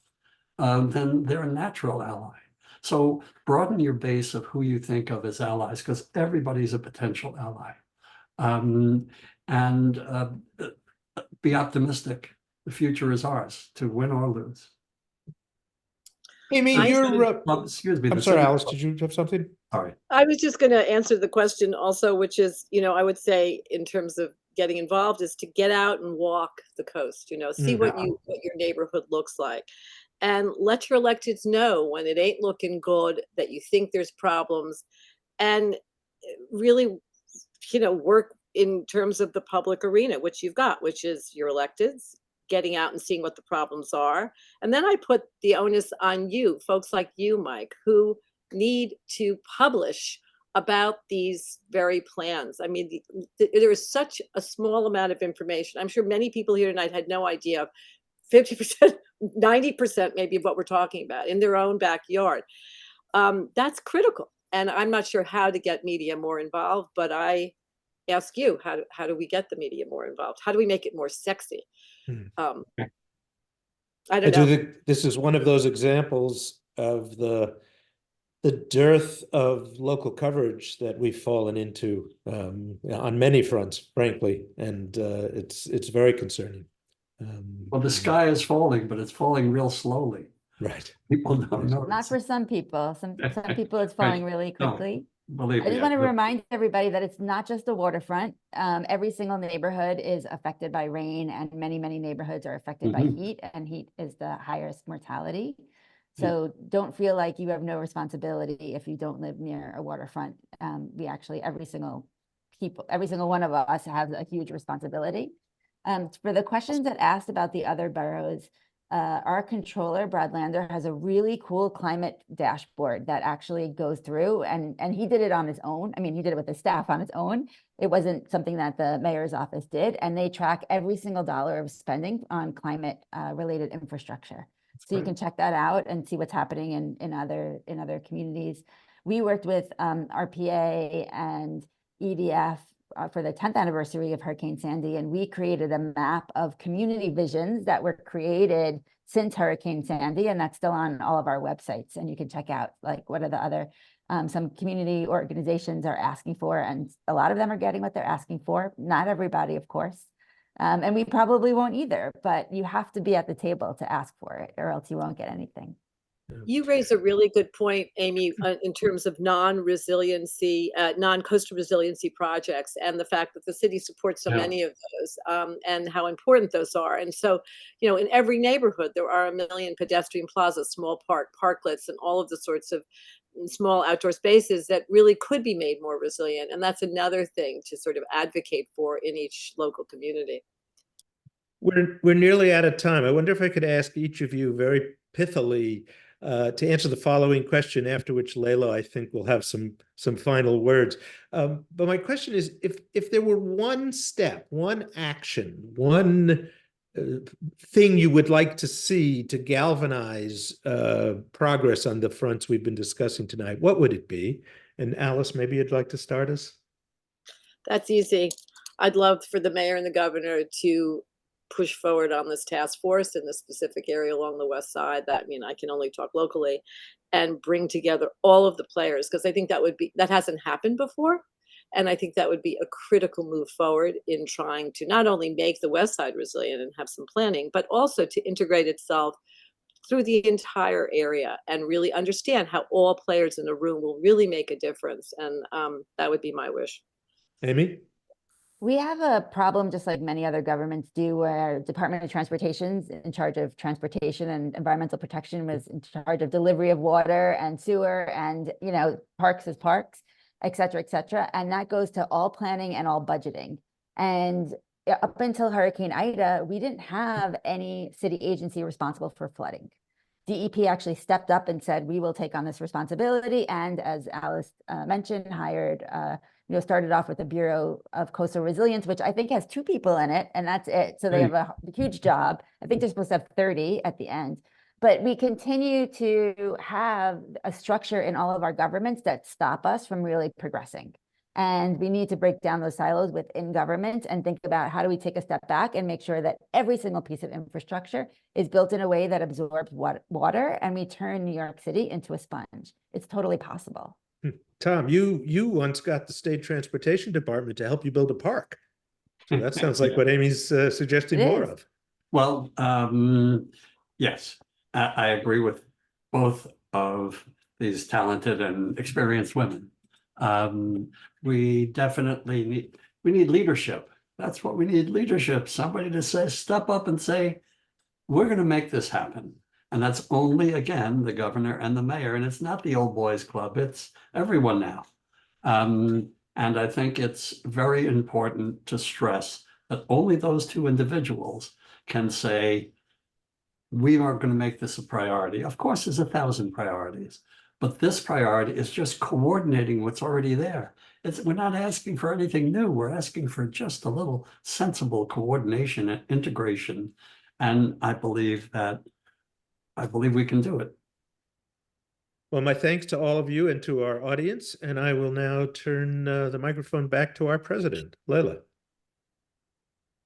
Speaker 3: then they're a natural ally. So broaden your base of who you think of as allies, because everybody's a potential ally. And be optimistic. The future is ours to win or lose.
Speaker 2: Amy,
Speaker 3: excuse me.
Speaker 2: I'm sorry, Alice, did you have something?
Speaker 3: Sorry.
Speaker 5: I was just going to answer the question also, which is, I would say in terms of getting involved is to get out and walk the coast, see what your neighborhood looks like, and let your electeds know when it ain't looking good, that you think there's problems, and really, work in terms of the public arena, which you've got, which is your electeds, getting out and seeing what the problems are. And then I put the onus on you, folks like you, Mike, who need to publish about these very plans. I mean, there is such a small amount of information. I'm sure many people here tonight had no idea, 50%, 90% maybe of what we're talking about in their own backyard. That's critical. And I'm not sure how to get media more involved, but I ask you, how do we get the media more involved? How do we make it more sexy? I don't know.
Speaker 2: think this is one of those examples of the dearth of local coverage that we've fallen into on many fronts, frankly, and it's very concerning.
Speaker 3: Well, the sky is falling, but it's falling real slowly.
Speaker 2: Right.
Speaker 3: People don't know.
Speaker 4: Not for some people. Some people it's falling really quickly.
Speaker 3: Believe
Speaker 4: I
Speaker 3: me,
Speaker 4: just want to remind everybody that it's not just the waterfront. Every single neighborhood is affected by rain, and many, many neighborhoods are affected by heat, and heat is the highest mortality. So don't feel like you have no responsibility if you don't live near a waterfront. We actually, every single one of us has a huge responsibility. For the questions that asked about the other boroughs, our controller, Brad Lander, has a really cool climate dashboard that actually goes through, and he did it on his own. I mean, he did it with his staff on his own. It wasn't something that the mayor's office did, and they track every single dollar of spending on climate related infrastructure. So you can check that out and see what's happening in other communities. We worked with RPA and EDF for the 10th anniversary of Hurricane Sandy, and we created a map of community visions that were created since Hurricane Sandy, and that's still on all of our websites. And you can check out like what are the other some community organizations are asking for, and a lot of them are getting what they're asking for. Not everybody, of course. And we probably won't either, but you have to be at the table to ask for it, or else you won't get anything.
Speaker 5: You raise a really good point, Amy, in terms of non-resiliency, non-coastal resiliency projects, and the fact that the city supports so many of those, and how important those are. And so, you know, in every neighborhood, there are a million pedestrian plazas, small parklets, and all of the sorts of small outdoor spaces that really could be made more resilient. And that's another thing to sort of advocate for in each local community.
Speaker 2: We're nearly out of time. I wonder if I could ask each of you very pithily to answer the following question, after which Leila, I think, will have some final words. But my question is, if there were one step, one action, one thing you would like to see to galvanize progress on the fronts we've been discussing tonight, what would it be? And Alice, maybe you'd like to start us?
Speaker 5: That's easy. I'd love for the mayor and the governor to push forward on this task force in this specific area along the west side. That, I mean, I can only talk locally, and bring together all of the players, because I think that hasn't happened before. And I think that would be a critical move forward in trying to not only make the west side resilient and have some planning, but also to integrate itself through the entire area and really understand how all players in the room will really make a difference. And that would be my wish.
Speaker 2: Amy?
Speaker 4: We have a problem, just like many other governments do, where Department of Transportation's in charge of transportation, and environmental protection was in charge of delivery of water and sewer, and, you know, parks as parks, et cetera, et cetera. And that goes to all planning and all budgeting. And up until Hurricane Ida, we didn't have any city agency responsible for flooding. DEP actually stepped up and said, we will take on this responsibility. And as Alice mentioned, hired started off with the Bureau of Coastal Resilience, which I think has 2 people in it, and that's it. So they have a huge job. I think they're supposed to have 30 at the end. But we continue to have a structure in all of our governments that stop us from really progressing. And we need to break down those silos within government and think about how do we take a step back and make sure that every single piece of infrastructure is built in a way that absorbs water, and we turn New York City into a sponge. It's totally possible.
Speaker 2: Tom, you once got the state transportation department to help you build a park. So that sounds like what Amy's suggesting more of.
Speaker 3: Well, yes, I agree with both of these talented and experienced women. We definitely need leadership. That's what we need, leadership. Somebody to say, step up and say, we're going to make this happen. And that's only, again, the governor and the mayor. And it's not the old boys club, it's everyone now. And I think it's very important to stress that only those 2 individuals can say, we are going to make this a priority. Of course, there's 1,000 priorities, but this priority is just coordinating what's already there. We're not asking for anything new. We're asking for just a little sensible coordination and integration. And I believe we can do it.
Speaker 2: Well, my thanks to all of you and to our audience, and I will now turn the microphone back to our president, Leila.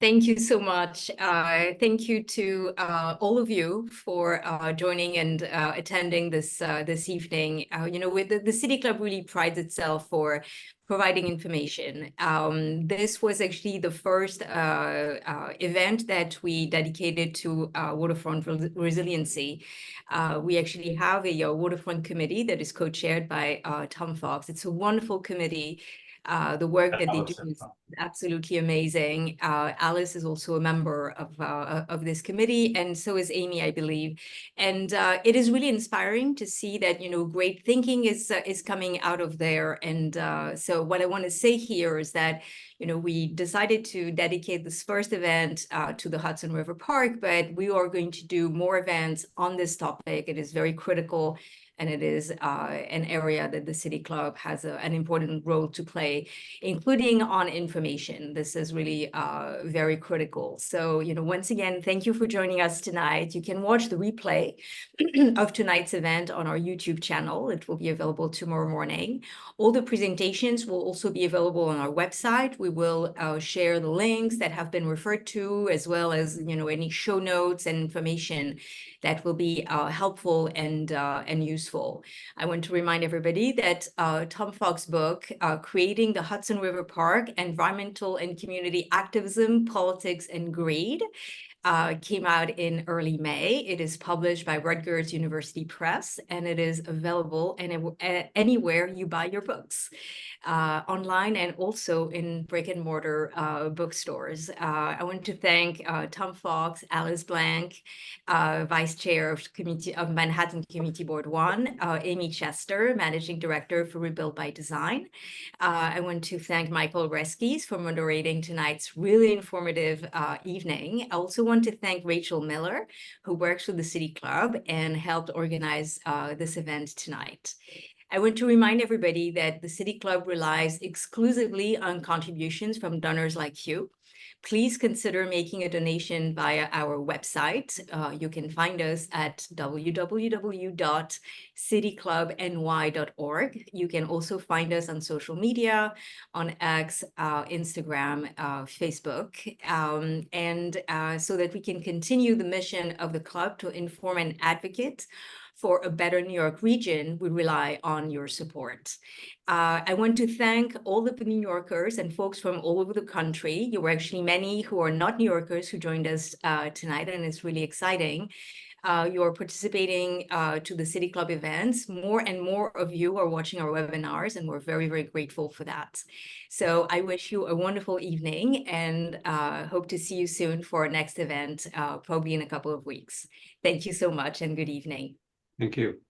Speaker 1: Thank you so much. Thank you to all of you for joining and attending this evening. The City Club really prides itself for providing information. This was actually the first event that we dedicated to waterfront resiliency. We actually have a waterfront committee that is co-chaired by Tom Fox. It's a wonderful committee. The work that they do is absolutely amazing. Alice is also a member of this committee, and so is Amy, I believe. And it is really inspiring to see that great thinking is coming out of there. And so what I want to say here is that we decided to dedicate this first event to the Hudson River Park, but we are going to do more events on this topic. It is very critical and it is an area that the City Club has an important role to play, including on information. This is really very critical. So, once again, thank you for joining us tonight. You can watch the replay of tonight's event on our YouTube channel. It will be available tomorrow morning. All the presentations will also be available on our website. We will share the links that have been referred to, as well as any show notes and information that will be helpful and useful. I want to remind everybody that Tom Fogg's book, Creating the Hudson River Park, Environmental and Community Activism, Politics, and Greed, came out in early May. It is published by Rutgers University Press, and it is available anywhere you buy your books, online and also in brick and mortar bookstores. I want to thank Tom Fox, Alice Blank, Vice Chair of Manhattan Community Board 1, Amy Chester, Managing Director for Rebuild by Design. I want to thank Michael Oreskes for moderating tonight's really informative evening. I also want to thank Rachel Miller, who works with the City Club and helped organize this event tonight. I want to remind everybody that the City Club relies exclusively on contributions from donors like you. Please consider making a donation via our website. You can find us at www.cityclubny.org. You can also find us on social media, on X, Instagram, Facebook, so that we can continue the mission of the club to inform and advocate for a better New York region. We rely on your support. I want to thank all of the New Yorkers and folks from all over the country. You were actually many who are not New Yorkers who joined us tonight, and it's really exciting. You're participating to the City Club events. More and more of you are watching our webinars, and we're very, very grateful for that. So I wish you a wonderful evening, and hope to see you soon for our next event, probably in a couple of weeks. Thank you so much, and good evening.
Speaker 3: Thank you.